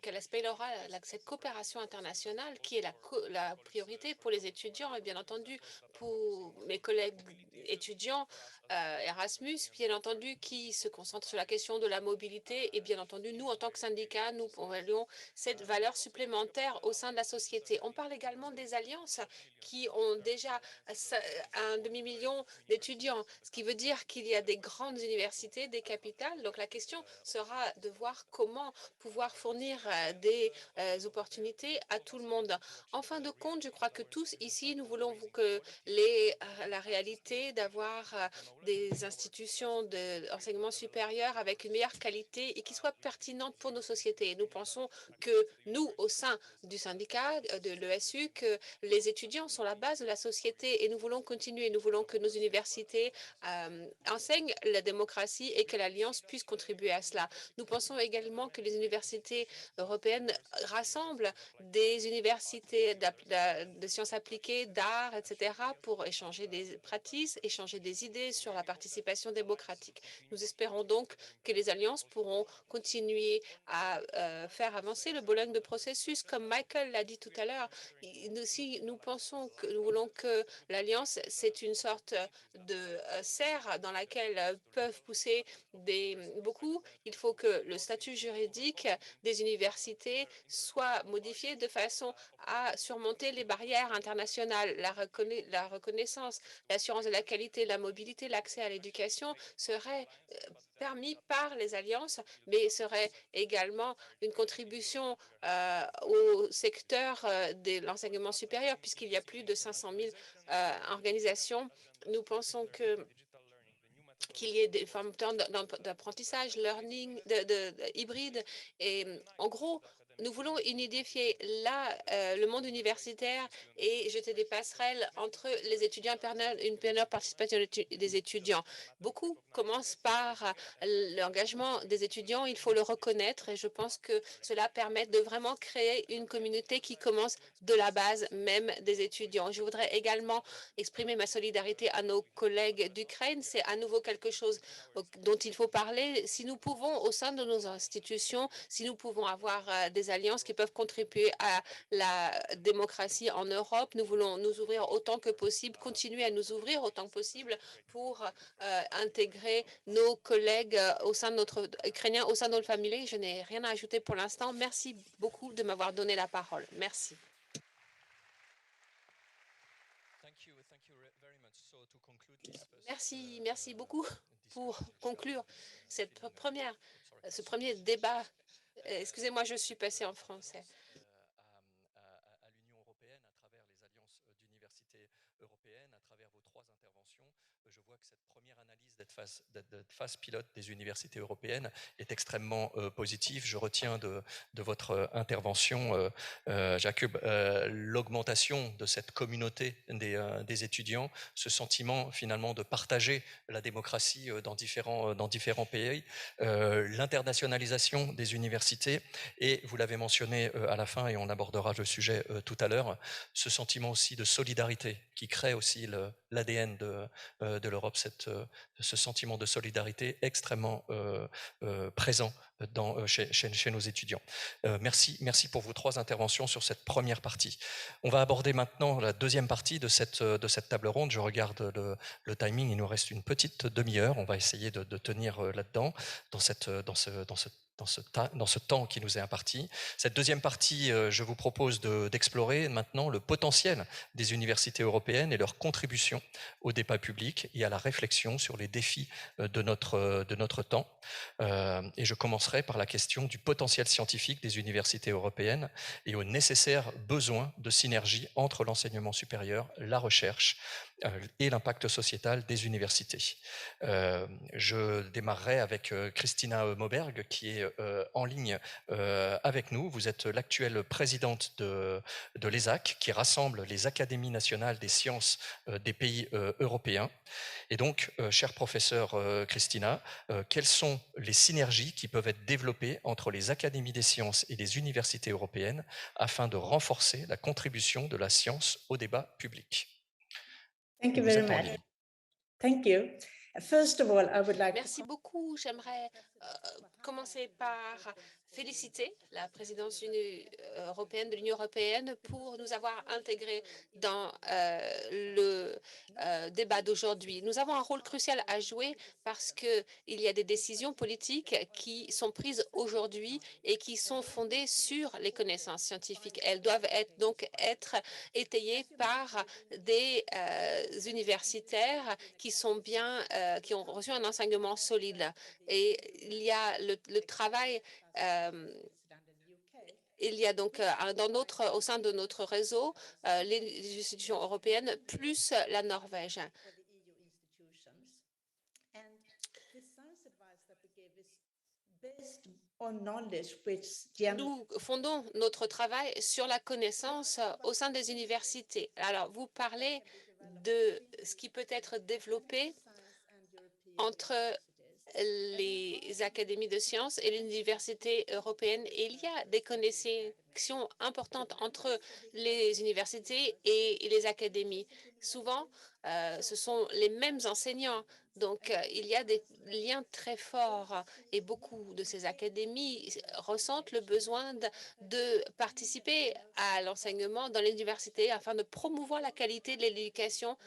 quel aspect il aura, cette coopération internationale qui est la priorité pour les étudiants et bien entendu pour mes collègues étudiants Erasmus, bien entendu, qui se concentrent sur la question de la mobilité et bien entendu, nous, en tant que syndicat, nous pourrions cette valeur supplémentaire au sein de la société. On parle également des alliances qui ont déjà un demi-million d'étudiants, ce qui veut dire qu'il y a des grandes universités, des capitales. Donc la question sera de voir comment pouvoir fournir des opportunités à tout le monde. En fin de compte, je crois que tous ici, nous voulons que la réalité d'avoir des institutions d'enseignement supérieur avec une meilleure qualité et qui soient pertinentes pour nos sociétés. Nous pensons que nous, au sein du syndicat de l'ESU, que les étudiants sont la base de la société et nous voulons continuer. Nous voulons que nos universités enseignent la démocratie et que l'Alliance puisse contribuer à cela. Nous pensons également que les universités européennes rassemblent des universités de sciences appliquées, d'art, etc., pour échanger des pratiques, échanger des idées sur la participation démocratique. Nous espérons donc que les alliances pourront continuer à faire avancer le Bologne de processus. Comme Michael l'a dit tout à l'heure, nous pensons que nous voulons que l'alliance, c'est une sorte de serre dans laquelle peuvent pousser beaucoup. Il faut que le statut juridique des universités soit modifié de façon à surmonter les barrières internationales, la reconnaissance, l'assurance de la qualité, la mobilité, l'accès à l'éducation serait permis par les alliances, mais serait également une contribution au secteur de l'enseignement supérieur, puisqu'il y a plus de 500 000 organisations. Nous pensons que qu'il y ait des formes d'apprentissage, learning, hybride. Et en gros, nous voulons unifier le monde universitaire et jeter des passerelles entre les étudiants, une meilleure participation des étudiants. Beaucoup commencent par l'engagement des étudiants, il faut le reconnaître et je pense que cela permet de vraiment créer une communauté qui commence de la base même des étudiants. Je voudrais également exprimer ma solidarité à nos collègues d'Ukraine. C'est à nouveau quelque chose dont il faut parler. Si nous pouvons, au sein de nos institutions, si nous pouvons avoir des alliances qui peuvent contribuer à la démocratie en Europe, nous voulons nous ouvrir autant que possible, continuer à nous ouvrir autant que possible pour intégrer nos collègues au sein de notre ukrainiens, au sein de notre famille. Je n'ai rien à ajouter pour l'instant. Merci beaucoup de m'avoir donné la parole. Merci. Merci beaucoup pour conclure ce premier débat. Excusez-moi, je suis passée en français. À l'Union européenne, à travers les alliances d'universités européennes, à travers vos 3 interventions, je vois que cette première analyse d'être phase pilote des universités européennes est extrêmement positive. Je retiens de votre intervention, Jacob, l'augmentation de cette communauté des étudiants, ce sentiment finalement de partager la démocratie dans différents pays, l'internationalisation des universités et, vous l'avez mentionné à la fin et on abordera le sujet tout à l'heure, ce sentiment aussi de solidarité qui crée aussi l'ADN de l'Europe, ce sentiment de solidarité extrêmement présent chez nos étudiants. Merci pour vos 3 interventions sur cette première partie. On va aborder maintenant la deuxième partie de cette table ronde. Je regarde le timing, il nous reste une petite demi-heure. On va essayer de tenir là-dedans, dans ce temps qui nous est imparti. Cette deuxième partie, je vous propose d'explorer maintenant le potentiel des universités européennes et leur contribution au débat public et à la réflexion sur les défis de notre temps. Et je commencerai par la question du potentiel scientifique des universités européennes et aux nécessaires besoins de synergie entre l'enseignement supérieur, la recherche et l'impact sociétal des universités. Je démarrerai avec Christina Moberg qui est en ligne avec nous. Vous êtes l'actuelle présidente de l'ESAC qui rassemble les académies nationales des sciences des pays européens. Et donc, chère professeure Christina, quelles sont les synergies qui peuvent être développées entre les académies des sciences et les universités européennes afin de renforcer la contribution de la science au débat public? Thank you very much. Thank you. First of all, I would like Merci beaucoup. J'aimerais commencer par féliciter la présidence européenne de l'Union européenne pour nous avoir intégrés dans le débat d'aujourd'hui. Nous avons un rôle crucial à jouer parce qu'il y a des décisions politiques qui sont prises aujourd'hui et qui sont fondées sur les connaissances scientifiques. Elles doivent donc être étayées par des universitaires qui sont qui ont reçu un enseignement solide. Et il y a le travail, il y a donc au sein de notre réseau les institutions européennes plus la Norvège. Nous fondons notre travail sur la connaissance au sein des universités. Alors, vous parlez de ce qui peut être développé entre les académies de sciences et l'université européenne. Et il y a des connexions importantes entre les universités et les académies. Souvent, ce sont les mêmes enseignants. Donc, il y a des liens très forts et beaucoup de ces académies ressentent le besoin de participer à l'enseignement dans l'université afin de promouvoir la qualité de l'éducation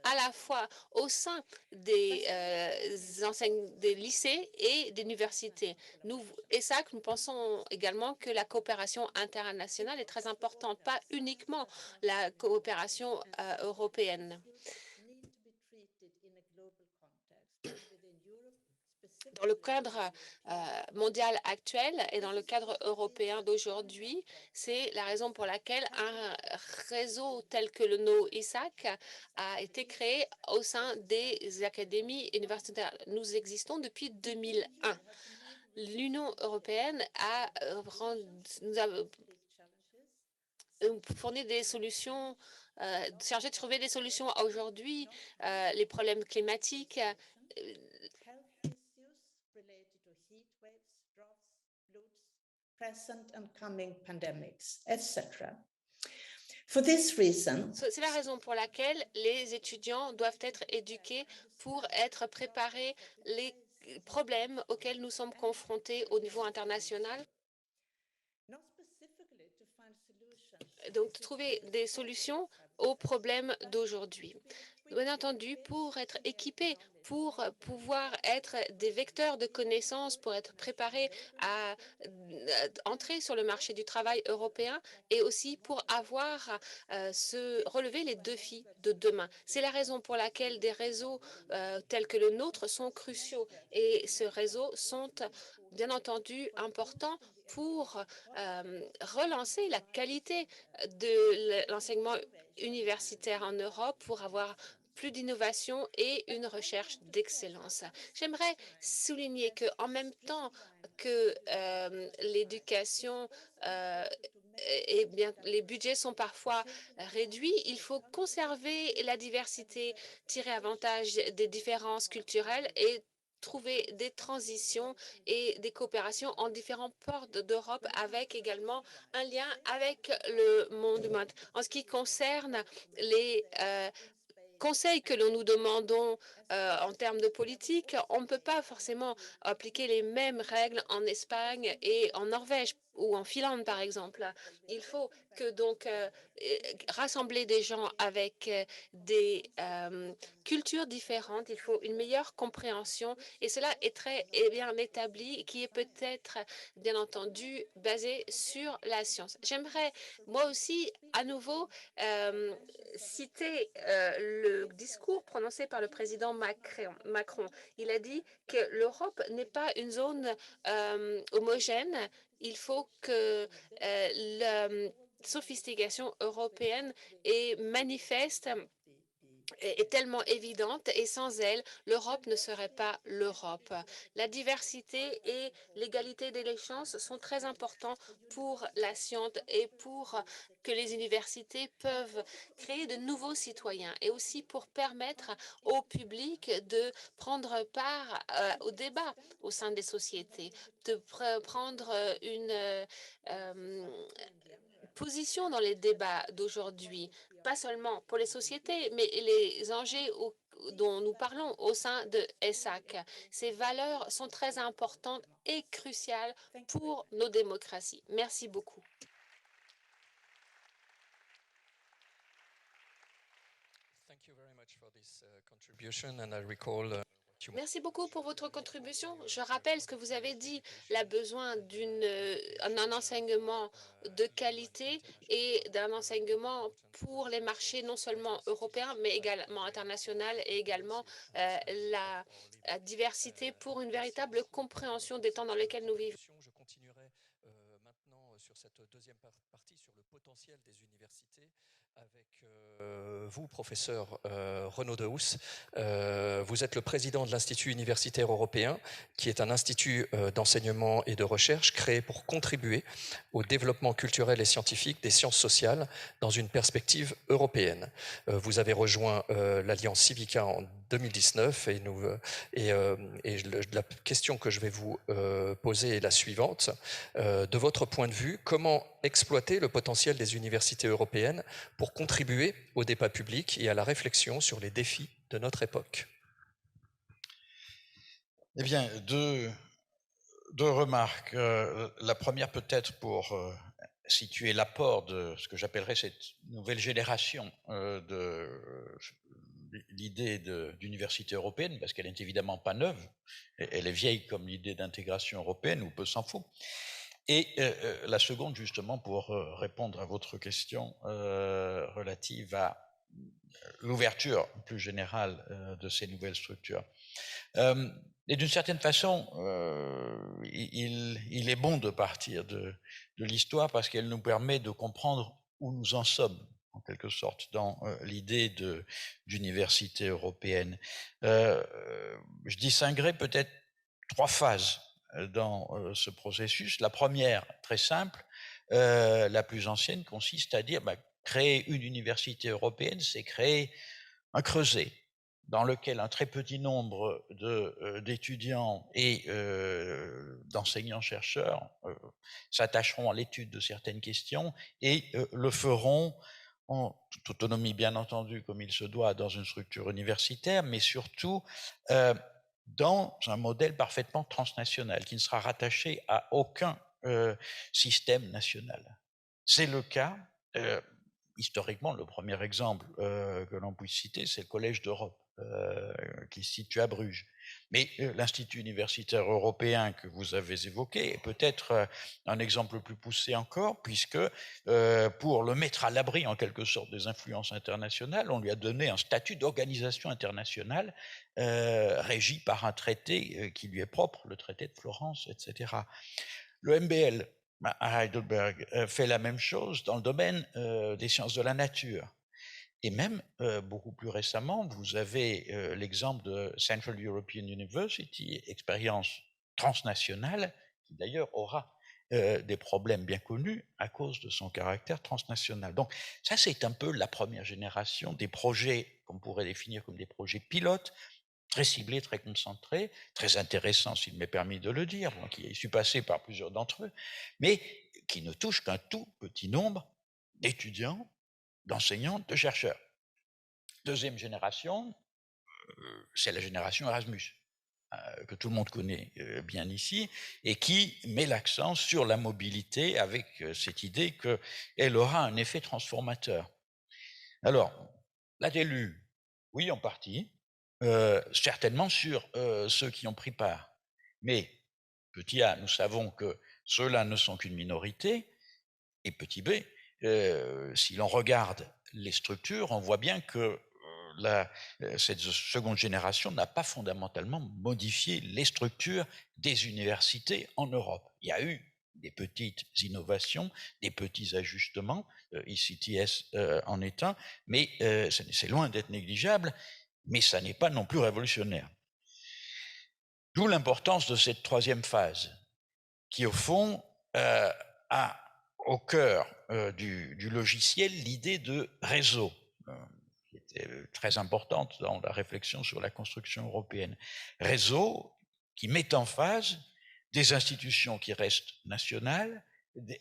à la fois au sein des lycées et des universités. Nous pensons également que la coopération internationale est très importante, pas uniquement la coopération européenne. Dans le cadre mondial actuel et dans le cadre européen d'aujourd'hui, c'est la raison pour laquelle un réseau tel que le NO-ISAC a été créé au sein des académies universitaires. Nous existons depuis 2001. L'Union européenne nous a fourni des solutions, chargé de trouver des solutions aujourd'hui, les problèmes climatiques, present and coming pandemics, etc. For this reason, c'est la raison pour laquelle les étudiants doivent être éduqués pour être préparés les problèmes auxquels nous sommes confrontés au niveau international. Donc, trouver des solutions aux problèmes d'aujourd'hui. Bien entendu, pour être équipés, pour pouvoir être des vecteurs de connaissances, pour être préparés à entrer sur le marché du travail européen et aussi pour avoir relever les défis de demain. C'est la raison pour laquelle des réseaux tels que le nôtre sont cruciaux et ces réseaux sont bien entendu importants pour relancer la qualité de l'enseignement universitaire en Europe, pour avoir plus d'innovation et une recherche d'excellence. J'aimerais souligner qu'en même temps que l'éducation eh bien, les budgets sont parfois réduits, il faut conserver la diversité, tirer avantage des différences culturelles et trouver des transitions et des coopérations en différents ports d'Europe, avec également un lien avec le monde. En ce qui concerne les conseils que nous demandons en termes de politique, on ne peut pas forcément appliquer les mêmes règles en Espagne et en Norvège ou en Finlande, par exemple. Il faut que donc rassembler des gens avec des cultures différentes. Il faut une meilleure compréhension et cela est très bien établi, qui est peut-être bien entendu basé sur la science. J'aimerais moi aussi à nouveau citer le discours prononcé par le président Macron. Il a dit que l'Europe n'est pas une zone homogène. Il faut que la sophistication européenne est manifeste, est tellement évidente, et sans elle, l'Europe ne serait pas l'Europe. La diversité et l'égalité des chances sont très importants pour la science et pour que les universités peuvent créer de nouveaux citoyens, et aussi pour permettre au public de prendre part au débat au sein des sociétés, de prendre une position dans les débats d'aujourd'hui, pas seulement pour les sociétés, mais les enjeux dont nous parlons au sein de ESSAC. Ces valeurs sont très importantes et cruciales pour nos démocraties. Merci beaucoup. Merci beaucoup pour votre contribution. Je rappelle ce que vous avez dit, le besoin d'un enseignement de qualité et d'un enseignement pour les marchés non seulement européens, mais également internationaux, et également la diversité pour une véritable compréhension des temps dans lesquels nous vivons. Je continuerai maintenant sur cette deuxième partie sur le potentiel des universités avec vous, professeur Renaud Dehousse. Vous êtes le président de l'Institut universitaire européen, qui est un institut d'enseignement et de recherche créé pour contribuer au développement culturel et scientifique des sciences sociales dans une perspective européenne. Vous avez rejoint l'Alliance Civica en 2019 et la question que je vais vous poser est la suivante. De votre point de vue, comment exploiter le potentiel des universités européennes pour contribuer au débat public et à la réflexion sur les défis de notre époque? Eh bien, deux remarques. La première peut-être pour situer l'apport de ce que j'appellerais cette nouvelle génération de l'idée d'université européenne, parce qu'elle n'est évidemment pas neuve, elle est vieille comme l'idée d'intégration européenne, ou peu s'en faut. Et la seconde, justement, pour répondre à votre question relative à l'ouverture plus générale de ces nouvelles structures. Et d'une certaine façon, il est bon de partir de l'histoire parce qu'elle nous permet de comprendre où nous en sommes, en quelque sorte, dans l'idée d'université européenne. Je distinguerai peut-être 3 phases dans ce processus. La première, très simple, la plus ancienne, consiste à dire créer une université européenne, c'est créer un creuset dans lequel un très petit nombre d'étudiants et d'enseignants-chercheurs s'attacheront à l'étude de certaines questions et le feront en toute autonomie, bien entendu, comme il se doit dans une structure universitaire, mais surtout dans un modèle parfaitement transnational qui ne sera rattaché à aucun système national. C'est le cas, historiquement, le premier exemple que l'on puisse citer, c'est le Collège d'Europe, qui se situe à Bruges. Mais l'Institut universitaire européen que vous avez évoqué est peut-être un exemple plus poussé encore, puisque pour le mettre à l'abri en quelque sorte des influences internationales, on lui a donné un statut d'organisation internationale régi par un traité qui lui est propre, le traité de Florence, etc. Le MBL à Heidelberg fait la même chose dans le domaine des sciences de la nature. Et même, beaucoup plus récemment, vous avez l'exemple de Central European University, expérience transnationale, qui d'ailleurs aura des problèmes bien connus à cause de son caractère transnational. Donc ça, c'est un peu la première génération des projets qu'on pourrait définir comme des projets pilotes, très ciblés, très concentrés, très intéressants, s'il m'est permis de le dire, moi qui suis passé par plusieurs d'entre eux, mais qui ne touchent qu'un tout petit nombre d'étudiants, d'enseignants, de chercheurs. Deuxième génération, c'est la génération Erasmus, que tout le monde connaît bien ici, et qui met l'accent sur la mobilité avec cette idée qu'elle aura un effet transformateur. Alors, la DELU, oui, en partie, certainement sur ceux qui ont pris part. Mais, petit a, nous savons que ceux-là ne sont qu'une minorité, et petit b, si l'on regarde les structures, on voit bien que cette seconde génération n'a pas fondamentalement modifié les structures des universités en Europe. Il y a eu des petites innovations, des petits ajustements, ICTS en est un, mais c'est loin d'être négligeable, mais ça n'est pas non plus révolutionnaire. D'où l'importance de cette troisième phase, qui au fond a au cœur du logiciel l'idée de réseau, qui était très importante dans la réflexion sur la construction européenne. Réseau qui met en phase des institutions qui restent nationales,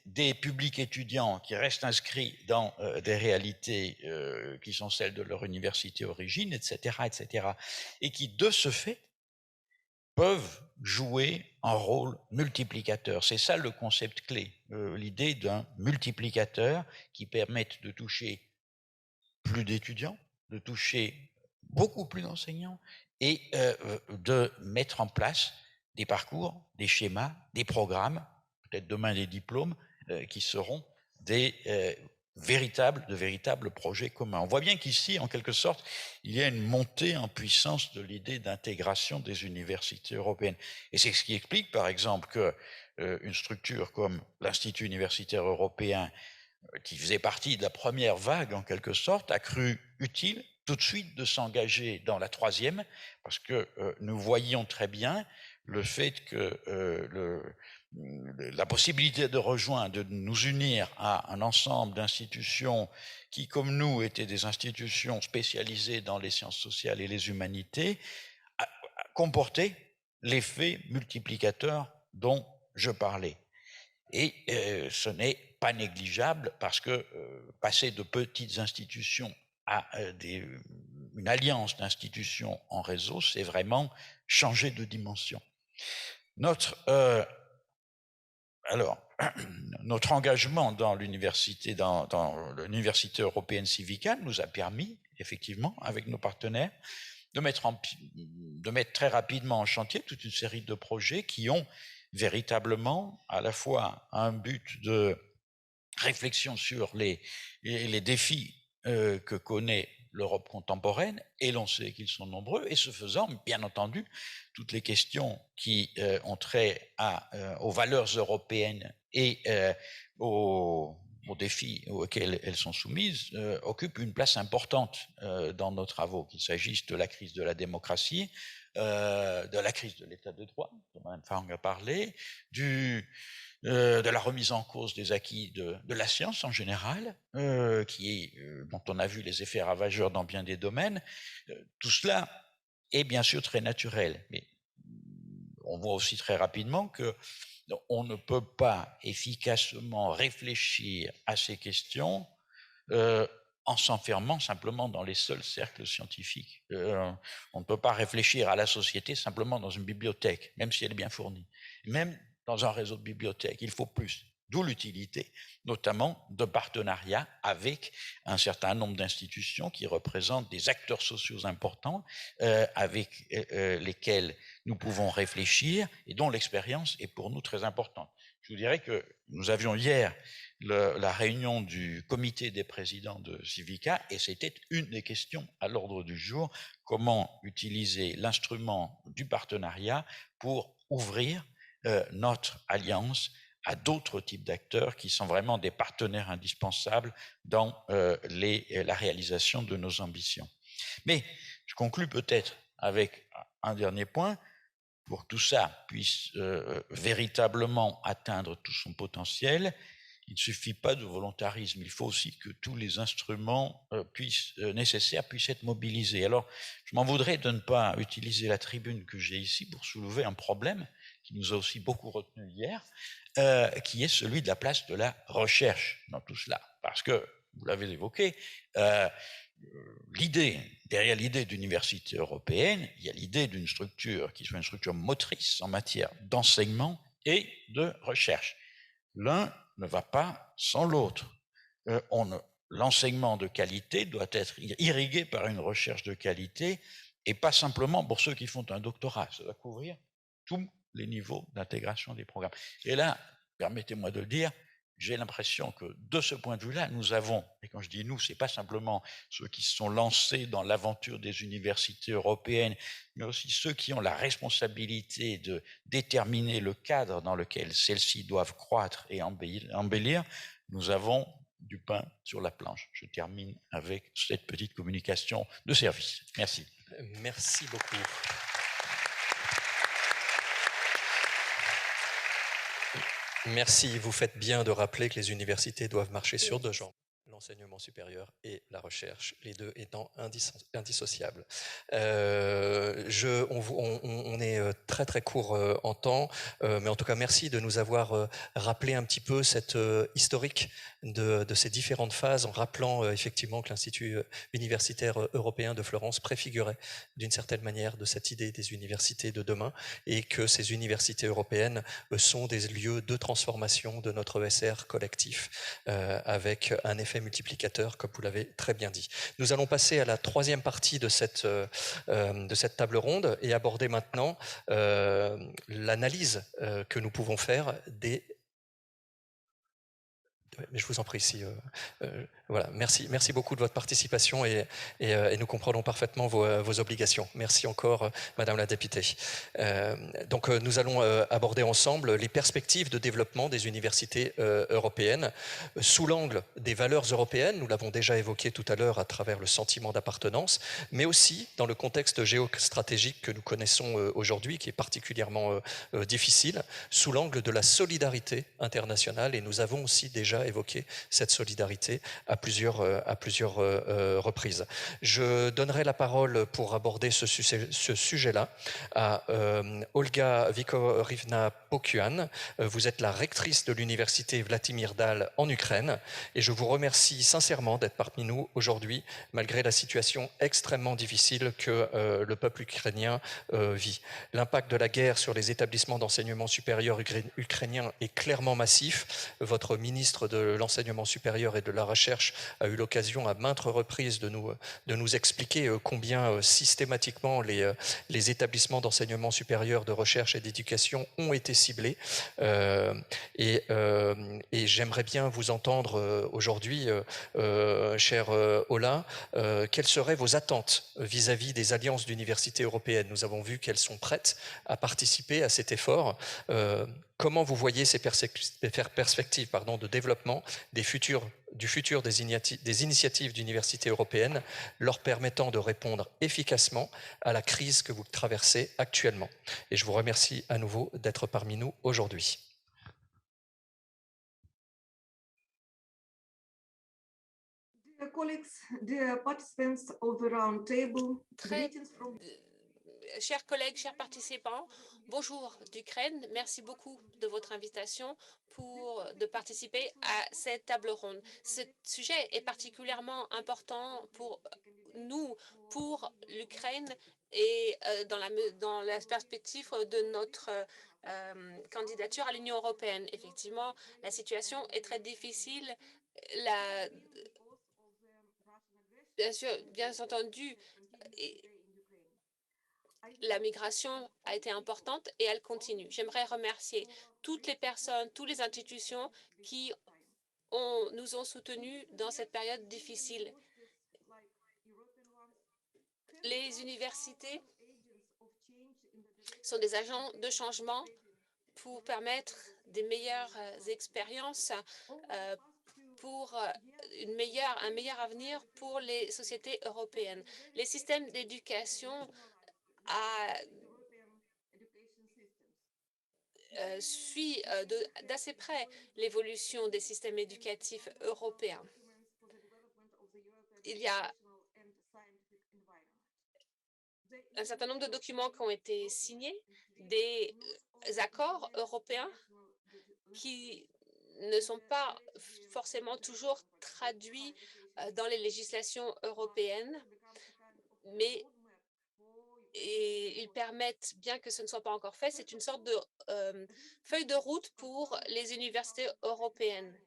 des publics étudiants qui restent inscrits dans des réalités qui sont celles de leur université origine, etc., etc., et qui, de ce fait, peuvent jouer un rôle multiplicateur. C'est ça le concept clé, l'idée d'un multiplicateur qui permette de toucher plus d'étudiants, de toucher beaucoup plus d'enseignants et de mettre en place des parcours, des schémas, des programmes, peut-être demain des diplômes, qui seront de véritables projets communs. On voit bien qu'ici, en quelque sorte, il y a une montée en puissance de l'idée d'intégration des universités européennes. Et c'est ce qui explique, par exemple, qu'une structure comme l'Institut universitaire européen, qui faisait partie de la première vague, en quelque sorte, a cru utile tout de suite de s'engager dans la troisième, parce que nous voyions très bien le fait que la possibilité de rejoindre, de nous unir à un ensemble d'institutions qui, comme nous, étaient des institutions spécialisées dans les sciences sociales et les humanités, comportait l'effet multiplicateur dont je parlais. Et ce n'est pas négligeable parce que passer de petites institutions à une alliance d'institutions en réseau, c'est vraiment changer de dimension. Notre engagement dans l'université européenne Civicane nous a permis, effectivement, avec nos partenaires, de mettre très rapidement en chantier toute une série de projets qui ont véritablement à la fois un but de réflexion sur les défis que connaît l'Europe contemporaine, et l'on sait qu'ils sont nombreux, et ce faisant, bien entendu, toutes les questions qui ont trait aux valeurs européennes et aux défis auxquels elles sont soumises occupent une place importante dans nos travaux, qu'il s'agisse de la crise de la démocratie, de la crise de l'état de droit, dont Mme Farang a parlé, de la remise en cause des acquis de la science en général, dont on a vu les effets ravageurs dans bien des domaines. Tout cela est bien sûr très naturel, mais on voit aussi très rapidement que on ne peut pas efficacement réfléchir à ces questions en s'enfermant simplement dans les seuls cercles scientifiques. On ne peut pas réfléchir à la société simplement dans une bibliothèque, même si elle est bien fournie. Même dans un réseau de bibliothèques, il faut plus. D'où l'utilité, notamment, de partenariats avec un certain nombre d'institutions qui représentent des acteurs sociaux importants avec lesquels nous pouvons réfléchir et dont l'expérience est pour nous très importante. Je vous dirais que nous avions hier la réunion du comité des présidents de Civica et c'était une des questions à l'ordre du jour, comment utiliser l'instrument du partenariat pour ouvrir notre alliance à d'autres types d'acteurs qui sont vraiment des partenaires indispensables dans la réalisation de nos ambitions. Mais je conclus peut-être avec un dernier point. Pour que tout ça puisse véritablement atteindre tout son potentiel, il ne suffit pas de volontarisme, il faut aussi que tous les instruments nécessaires puissent être mobilisés. Alors, je m'en voudrais de ne pas utiliser la tribune que j'ai ici pour soulever un problème qui nous a aussi beaucoup retenu hier, qui est celui de la place de la recherche dans tout cela. Parce que, vous l'avez évoqué, derrière l'idée d'université européenne, il y a l'idée d'une structure qui soit une structure motrice en matière d'enseignement et de recherche. L'un ne va pas sans l'autre. L'enseignement de qualité doit être irrigué par une recherche de qualité et pas simplement pour ceux qui font un doctorat. Ça doit couvrir tous les niveaux d'intégration des programmes. Et là, permettez-moi de le dire, j'ai l'impression que de ce point de vue-là, nous avons, et quand je dis nous, ce n'est pas simplement ceux qui se sont lancés dans l'aventure des universités européennes, mais aussi ceux qui ont la responsabilité de déterminer le cadre dans lequel celles-ci doivent croître et embellir, nous avons du pain sur la planche. Je termine avec cette petite communication de service. Merci. Merci beaucoup. Merci, vous faites bien de rappeler que les universités doivent marcher sur deux jambes, l'enseignement supérieur et la recherche, les deux étant indissociables. On est très très court en temps, mais en tout cas merci de nous avoir rappelé un petit peu cette historique de ces différentes phases en rappelant effectivement que l'Institut universitaire européen de Florence préfigurait d'une certaine manière de cette idée des universités de demain et que ces universités européennes sont des lieux de transformation de notre ESR collectif avec un effet multiplicateur, comme vous l'avez très bien dit. Nous allons passer à la troisième partie de cette table ronde et aborder maintenant l'analyse que nous pouvons faire des... Mais je vous en prie, voilà, merci beaucoup de votre participation et nous comprenons parfaitement vos obligations. Merci encore, Madame la députée. Donc, nous allons aborder ensemble les perspectives de développement des universités européennes sous l'angle des valeurs européennes. Nous l'avons déjà évoqué tout à l'heure à travers le sentiment d'appartenance, mais aussi dans le contexte géostratégique que nous connaissons aujourd'hui, qui est particulièrement difficile, sous l'angle de la solidarité internationale. Et nous avons aussi déjà évoqué cette solidarité à plusieurs reprises. Je donnerai la parole pour aborder ce sujet-là à Olga Vikorivna-Pokuan. Vous êtes la rectrice de l'université Vladimir Dal en Ukraine et je vous remercie sincèrement d'être parmi nous aujourd'hui, malgré la situation extrêmement difficile que le peuple ukrainien vit. L'impact de la guerre sur les établissements d'enseignement supérieur ukrainiens est clairement massif. Votre ministre de l'enseignement supérieur et de la recherche recherche a eu l'occasion à maintes reprises de nous expliquer combien systématiquement les établissements d'enseignement supérieur, de recherche et d'éducation ont été ciblés. Et j'aimerais bien vous entendre aujourd'hui, cher Ola, quelles seraient vos attentes vis-à-vis des alliances d'universités européennes? Nous avons vu qu'elles sont prêtes à participer à cet effort. Comment vous voyez ces perspectives de développement du futur des initiatives d'universités européennes leur permettant de répondre efficacement à la crise que vous traversez actuellement? Et je vous remercie à nouveau d'être parmi nous aujourd'hui. Dear colleagues, dear participants of the round table, greetings from... Chers collègues, chers participants, bonjour d'Ukraine. Merci beaucoup de votre invitation de participer à cette table ronde. Ce sujet est particulièrement important pour nous, pour l'Ukraine et dans la perspective de notre candidature à l'Union européenne. Effectivement, la situation est très difficile. Bien entendu, la migration a été importante et elle continue. J'aimerais remercier toutes les personnes, toutes les institutions qui nous ont soutenus dans cette période difficile. Les universités sont des agents de changement pour permettre des meilleures expériences, pour un meilleur avenir pour les sociétés européennes. Les systèmes d'éducation suit d'assez près l'évolution des systèmes éducatifs européens. Il y a un certain nombre de documents qui ont été signés, des accords européens qui ne sont pas forcément toujours traduits dans les législations européennes, mais ils permettent, bien que ce ne soit pas encore fait, c'est une sorte de feuille de route pour les universités européennes.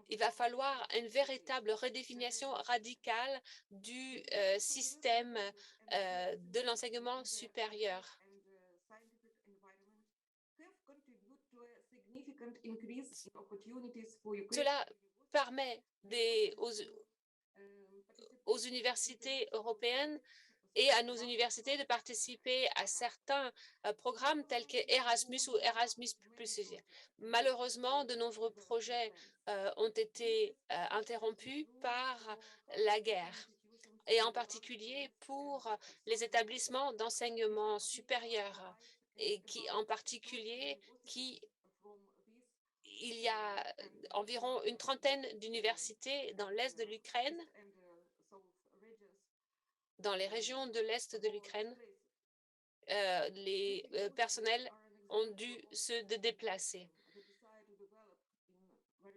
Il va falloir une véritable redéfinition radicale du système de l'enseignement supérieur. Cela permet aux universités européennes et à nos universités de participer à certains programmes tels que Erasmus ou Erasmus+. Malheureusement, de nombreux projets ont été interrompus par la guerre, et en particulier pour les établissements d'enseignement supérieur, et il y a environ une trentaine d'universités dans l'est de l'Ukraine, dans les régions de l'est de l'Ukraine. Les personnels ont dû se déplacer.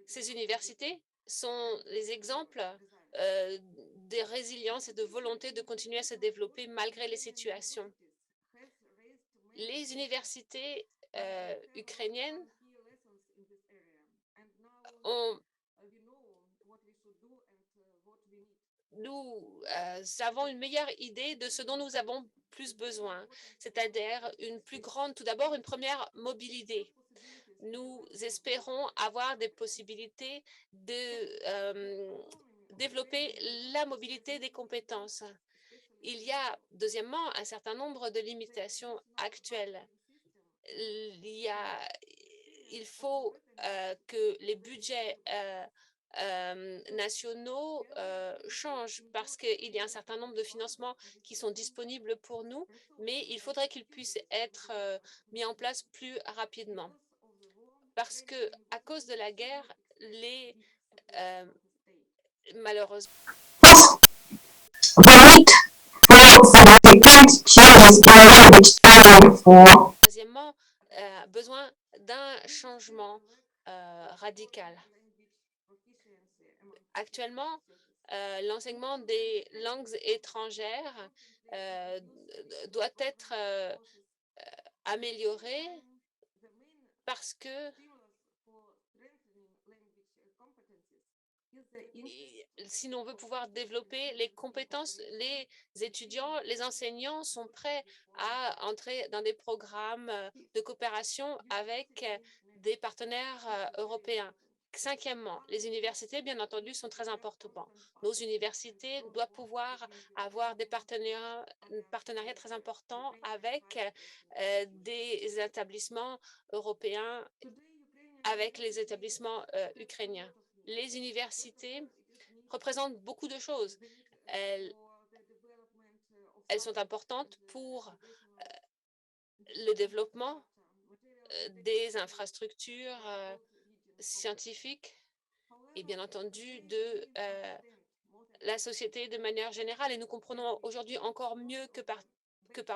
Ces universités sont les exemples de résilience et de volonté de continuer à se développer malgré les situations. Les universités ukrainiennes nous avons une meilleure idée de ce dont nous avons plus besoin, c'est-à-dire tout d'abord une première mobilité. Nous espérons avoir des possibilités de développer la mobilité des compétences. Il y a, deuxièmement, un certain nombre de limitations actuelles. Il faut que les budgets nationaux changent parce qu'il y a un certain nombre de financements qui sont disponibles pour nous, mais il faudrait qu'ils puissent être mis en place plus rapidement. Parce que, à cause de la guerre, malheureusement, deuxièmement, besoin d'un changement radical. Actuellement, l'enseignement des langues étrangères doit être amélioré parce que si l'on veut pouvoir développer les compétences, les étudiants, les enseignants sont prêts à entrer dans des programmes de coopération avec des partenaires européens. Cinquièmement, les universités, bien entendu, sont très importantes. Nos universités doivent pouvoir avoir des partenariats très importants avec des établissements européens, avec les établissements ukrainiens. Les universités représentent beaucoup de choses. Elles sont importantes pour le développement des infrastructures scientifiques et bien entendu de la société de manière générale. Et nous comprenons aujourd'hui encore mieux que par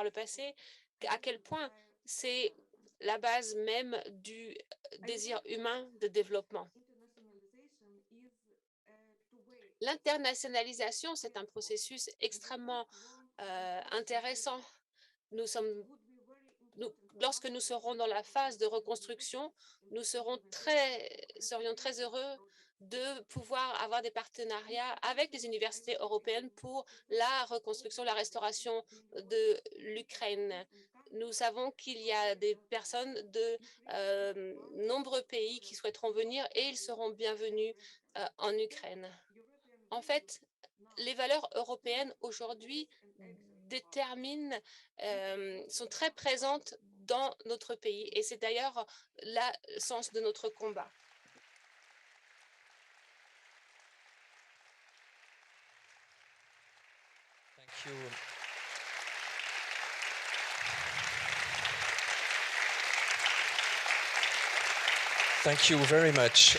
le passé à quel point c'est la base même du désir humain de développement. L'internationalisation, c'est un processus extrêmement intéressant. Lorsque nous serons dans la phase de reconstruction, nous serions très heureux de pouvoir avoir des partenariats avec les universités européennes pour la reconstruction, la restauration de l'Ukraine. Nous savons qu'il y a des personnes de nombreux pays qui souhaiteront venir et ils seront bienvenus en Ukraine. En fait, les valeurs européennes aujourd'hui sont très présentes dans notre pays et c'est d'ailleurs le sens de notre combat. Thank you. Thank you very much,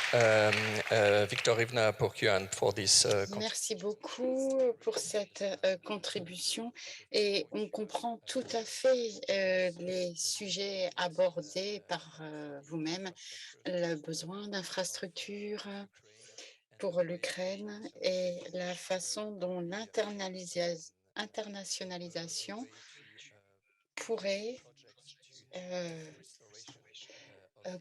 Viktorivna Porkyan, for this. Merci beaucoup pour cette contribution et on comprend tout à fait les sujets abordés par vous-même, le besoin d'infrastructures pour l'Ukraine et la façon dont l'internationalisation pourrait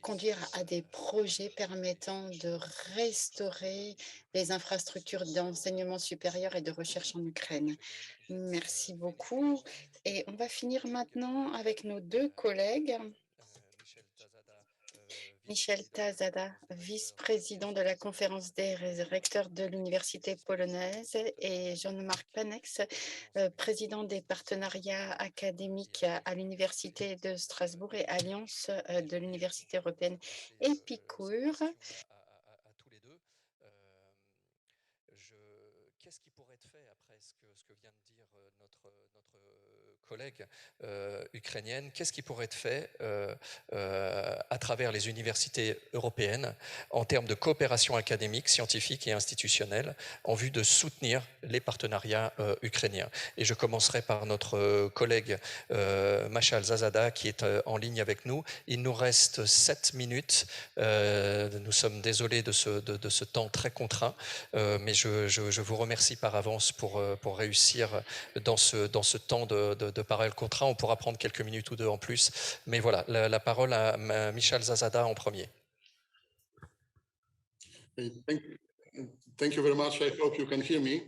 conduire à des projets permettant de restaurer les infrastructures d'enseignement supérieur et de recherche en Ukraine. Merci beaucoup. Et on va finir maintenant avec nos deux collègues. Michel Tazada, vice-président de la conférence des recteurs de l'Université polonaise, et Jean-Marc Panex, président des partenariats académiques à l'Université de Strasbourg et Alliance de l'Université européenne Épicure. À tous les deux. Qu'est-ce qui pourrait être fait après ce que vient de dire notre collègue ukrainienne? Qu'est-ce qui pourrait être fait à travers les universités européennes en termes de coopération académique, scientifique et institutionnelle en vue de soutenir les partenariats ukrainiens? Et je commencerai par notre collègue Machal Zazada qui est en ligne avec nous. Il nous reste 7 minutes. Nous sommes désolés de ce temps très contraint, mais je vous remercie par avance pour réussir dans ce temps de parole contraint. On pourra prendre quelques minutes ou deux en plus. Mais voilà, la parole à Michal Zazada en premier. Thank you very much. I hope you can hear me.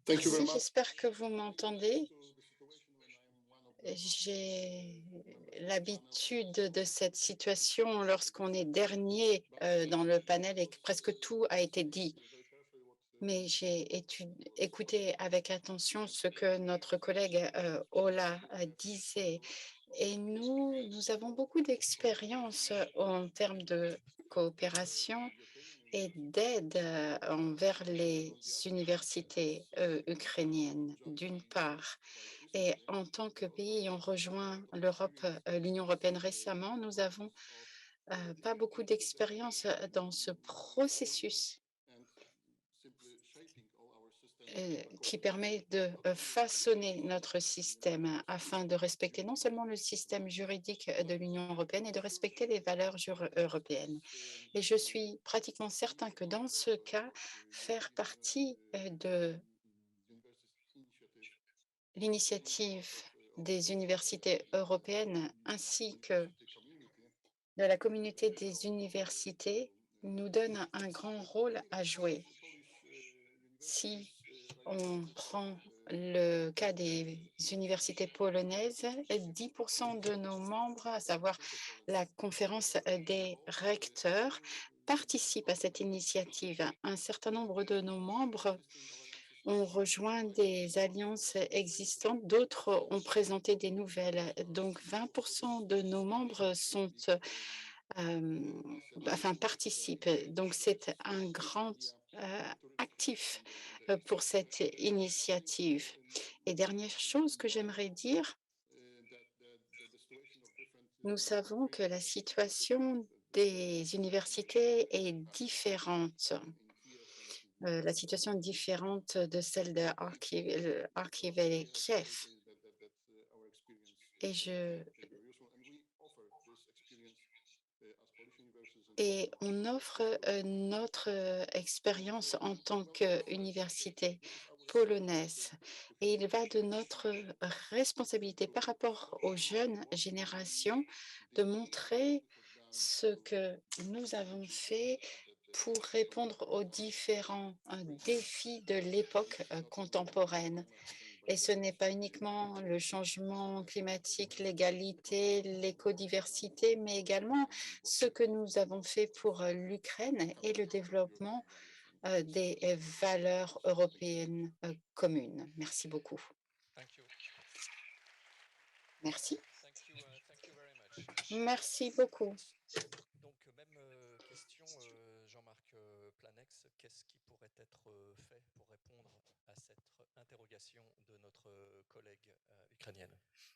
Thank you very much. J'espère que vous m'entendez. J'ai l'habitude de cette situation lorsqu'on est dernier dans le panel et que presque tout a été dit. Mais j'ai écouté avec attention ce que notre collègue Ola disait. Et nous avons beaucoup d'expérience en termes de coopération et d'aide envers les universités ukrainiennes, d'une part. Et en tant que pays ayant rejoint l'Union européenne récemment, nous n'avons pas beaucoup d'expérience dans ce processus qui permet de façonner notre système afin de respecter non seulement le système juridique de l'Union européenne et de respecter les valeurs européennes. Et je suis pratiquement certain que dans ce cas, faire partie de l'initiative des universités européennes ainsi que de la communauté des universités nous donne un grand rôle à jouer. Si on prend le cas des universités polonaises, 10% de nos membres, à savoir la conférence des recteurs, participent à cette initiative. Un certain nombre de nos membres ont rejoint des alliances existantes, d'autres ont présenté des nouvelles. Donc 20% de nos membres sont, participent. Donc c'est un grand actif pour cette initiative. Et dernière chose que j'aimerais dire, nous savons que la situation des universités est différente. La situation est différente de celle de Kharkiv et Kiev. Et on offre notre expérience en tant qu'université polonaise. Et il va de notre responsabilité par rapport aux jeunes générations de montrer ce que nous avons fait pour répondre aux différents défis de l'époque contemporaine. Et ce n'est pas uniquement le changement climatique, l'égalité, l'écodiversité, mais également ce que nous avons fait pour l'Ukraine et le développement des valeurs européennes communes. Merci beaucoup. Merci. Merci beaucoup. Donc, même question, Jean-Marc Planex, qu'est-ce qui pourrait être fait pour répondre à cette interrogation de notre collègue ukrainienne?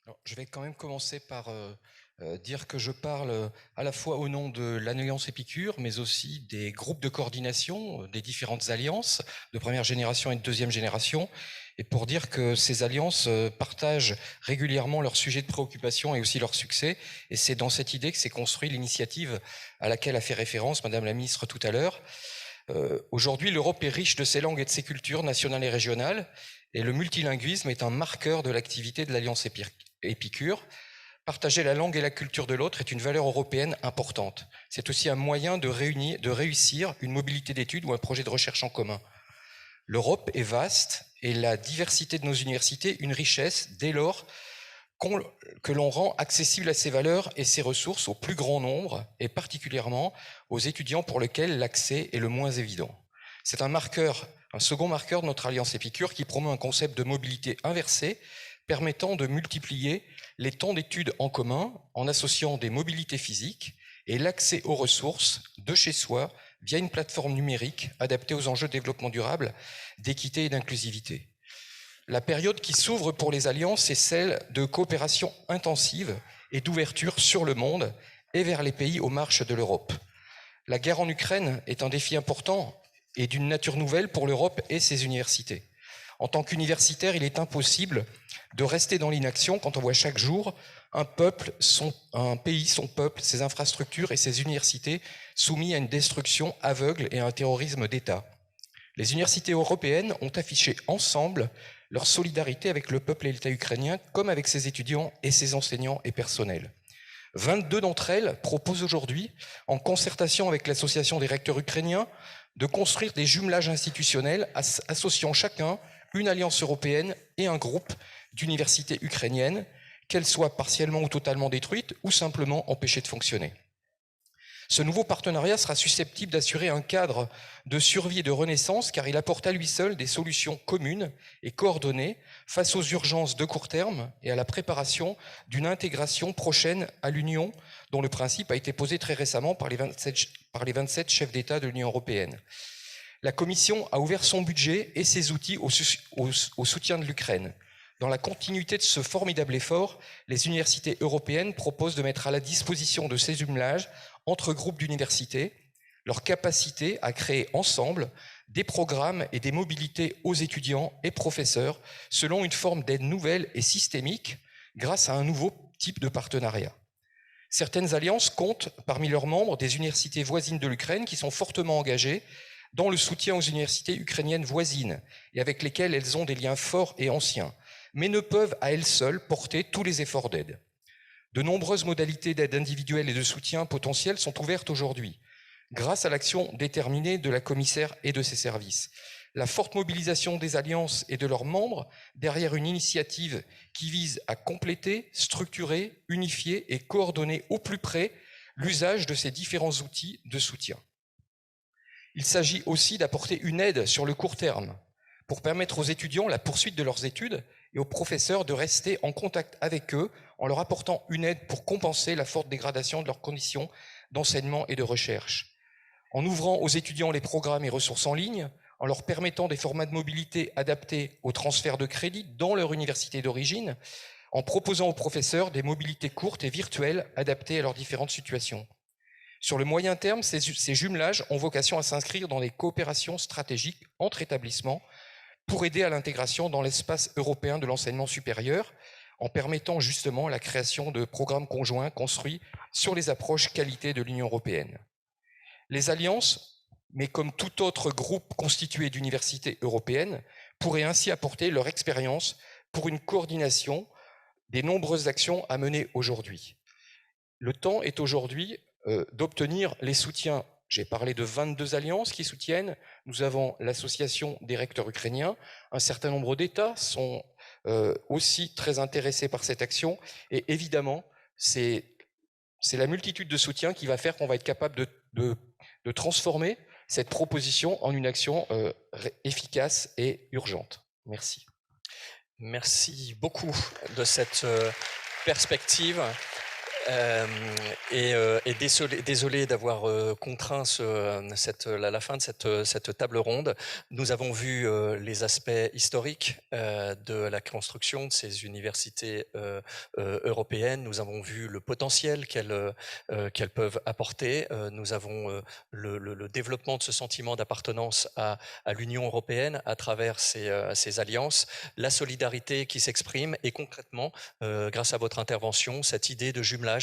Alors, je vais quand même commencer par dire que je parle à la fois au nom de l'Alliance Épicure, mais aussi des groupes de coordination des différentes alliances de première génération et de deuxième génération, et pour dire que ces alliances partagent régulièrement leurs sujets de préoccupation et aussi leurs succès, et c'est dans cette idée que s'est construite l'initiative à laquelle a fait référence Madame la Ministre tout à l'heure. Aujourd'hui, l'Europe est riche de ses langues et de ses cultures nationales et régionales, et le multilinguisme est un marqueur de l'activité de l'Alliance Épicure. Partager la langue et la culture de l'autre est une valeur européenne importante. C'est aussi un moyen de réussir une mobilité d'études ou un projet de recherche en commun. L'Europe est vaste et la diversité de nos universités une richesse dès lors que l'on rend accessible à ces valeurs et ces ressources au plus grand nombre et particulièrement aux étudiants pour lesquels l'accès est le moins évident. C'est un second marqueur de notre Alliance Épicure qui promeut un concept de mobilité inversée permettant de multiplier les temps d'études en commun en associant des mobilités physiques et l'accès aux ressources de chez soi via une plateforme numérique adaptée aux enjeux de développement durable, d'équité et d'inclusivité. La période qui s'ouvre pour les alliances est celle de coopération intensive et d'ouverture sur le monde et vers les pays aux marches de l'Europe. La guerre en Ukraine est un défi important et d'une nature nouvelle pour l'Europe et ses universités. En tant qu'universitaire, il est impossible de rester dans l'inaction quand on voit chaque jour un pays, son peuple, ses infrastructures et ses universités soumis à une destruction aveugle et à un terrorisme d'État. Les universités européennes ont affiché ensemble leur solidarité avec le peuple et l'État ukrainien, comme avec ses étudiants et ses enseignants et personnels. 22 d'entre elles proposent aujourd'hui, en concertation avec l'Association des recteurs ukrainiens, de construire des jumelages institutionnels associant chacun une alliance européenne et un groupe d'universités ukrainiennes, qu'elles soient partiellement ou totalement détruites ou simplement empêchées de fonctionner. Ce nouveau partenariat sera susceptible d'assurer un cadre de survie et de renaissance car il apporte à lui seul des solutions communes et coordonnées face aux urgences de court terme et à la préparation d'une intégration prochaine à l'Union dont le principe a été posé très récemment par les 27 chefs d'État de l'Union européenne. La Commission a ouvert son budget et ses outils au soutien de l'Ukraine. Dans la continuité de ce formidable effort, les universités européennes proposent de mettre à la disposition de ces jumelages entre groupes d'universités leur capacité à créer ensemble des programmes et des mobilités aux étudiants et professeurs selon une forme d'aide nouvelle et systémique grâce à un nouveau type de partenariat. Certaines alliances comptent parmi leurs membres des universités voisines de l'Ukraine qui sont fortement engagées dans le soutien aux universités ukrainiennes voisines et avec lesquelles elles ont des liens forts et anciens, mais ne peuvent à elles seules porter tous les efforts d'aide. De nombreuses modalités d'aide individuelle et de soutien potentiel sont ouvertes aujourd'hui. grâce à l'action déterminée de la commissaire et de ses services. La forte mobilisation des alliances et de leurs membres derrière une initiative qui vise à compléter, structurer, unifier et coordonner au plus près l'usage de ces différents outils de soutien. Il s'agit aussi d'apporter une aide sur le court terme pour permettre aux étudiants la poursuite de leurs études et aux professeurs de rester en contact avec eux en leur apportant une aide pour compenser la forte dégradation de leurs conditions d'enseignement et de recherche. En ouvrant aux étudiants les programmes et ressources en ligne, en leur permettant des formats de mobilité adaptés au transfert de crédits dans leur université d'origine, en proposant aux professeurs des mobilités courtes et virtuelles adaptées à leurs différentes situations. Sur le moyen terme, ces jumelages ont vocation à s'inscrire dans des coopérations stratégiques entre établissements pour aider à l'intégration dans l'espace européen de l'enseignement supérieur, en permettant justement la création de programmes conjoints construits sur les approches qualité de l'Union européenne. Les alliances, mais comme tout autre groupe constitué d'universités européennes, pourraient ainsi apporter leur expérience pour une coordination des nombreuses actions à mener aujourd'hui. Le temps est aujourd'hui d'obtenir les soutiens. J'ai parlé de 22 alliances qui soutiennent. Nous avons l'association des recteurs ukrainiens. Un certain nombre d'États sont aussi très intéressés par cette action. Et évidemment, c'est la multitude de soutiens qui va faire qu'on va être capable de transformer cette proposition en une action efficace et urgente. Merci. Merci beaucoup de cette perspective. Désolé d'avoir contraint la fin de cette table ronde. Nous avons vu les aspects historiques de la construction de ces universités européennes. Nous avons vu le potentiel qu'elles peuvent apporter. Nous avons le développement de ce sentiment d'appartenance à l'Union européenne à travers ces alliances, la solidarité qui s'exprime et concrètement, grâce à votre intervention, cette idée de jumelage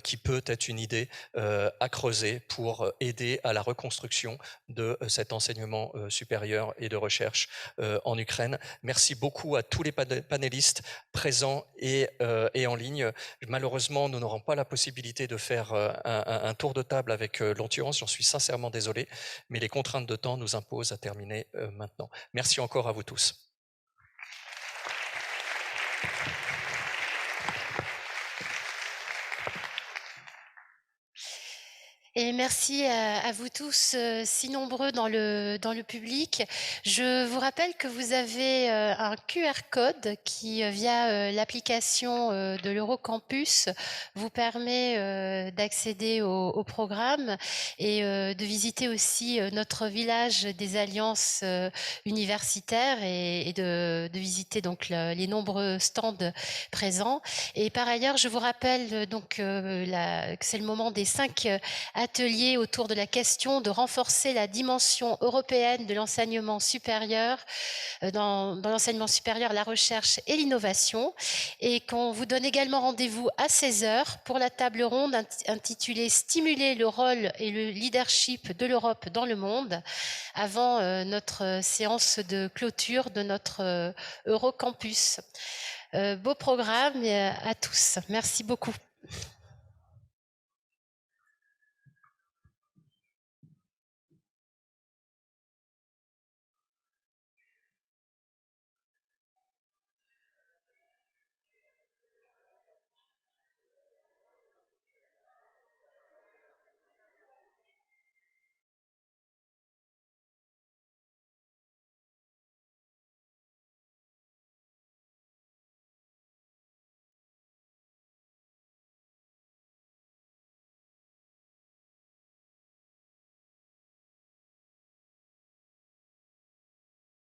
qui peut être une idée à creuser pour aider à la reconstruction de cet enseignement supérieur et de recherche en Ukraine. Merci beaucoup à tous les panélistes présents et en ligne. Malheureusement, nous n'aurons pas la possibilité de faire un tour de table avec Lontuance, j'en suis sincèrement désolé, mais les contraintes de temps nous imposent à terminer maintenant. Merci encore à vous tous. Et merci à vous tous, si nombreux dans le public. Je vous rappelle que vous avez un QR code qui, via l'application de l'Eurocampus, vous permet d'accéder au programme et de visiter aussi notre village des alliances universitaires et de visiter donc les nombreux stands présents. Et par ailleurs, je vous rappelle donc que c'est le moment des 5 atelier autour de la question de renforcer la dimension européenne de l'enseignement supérieur, dans l'enseignement supérieur, la recherche et l'innovation, et qu'on vous donne également rendez-vous à 16h pour la table ronde intitulée « Stimuler le rôle et le leadership de l'Europe dans le monde » avant notre séance de clôture de notre Eurocampus. Beau programme à tous. Merci beaucoup.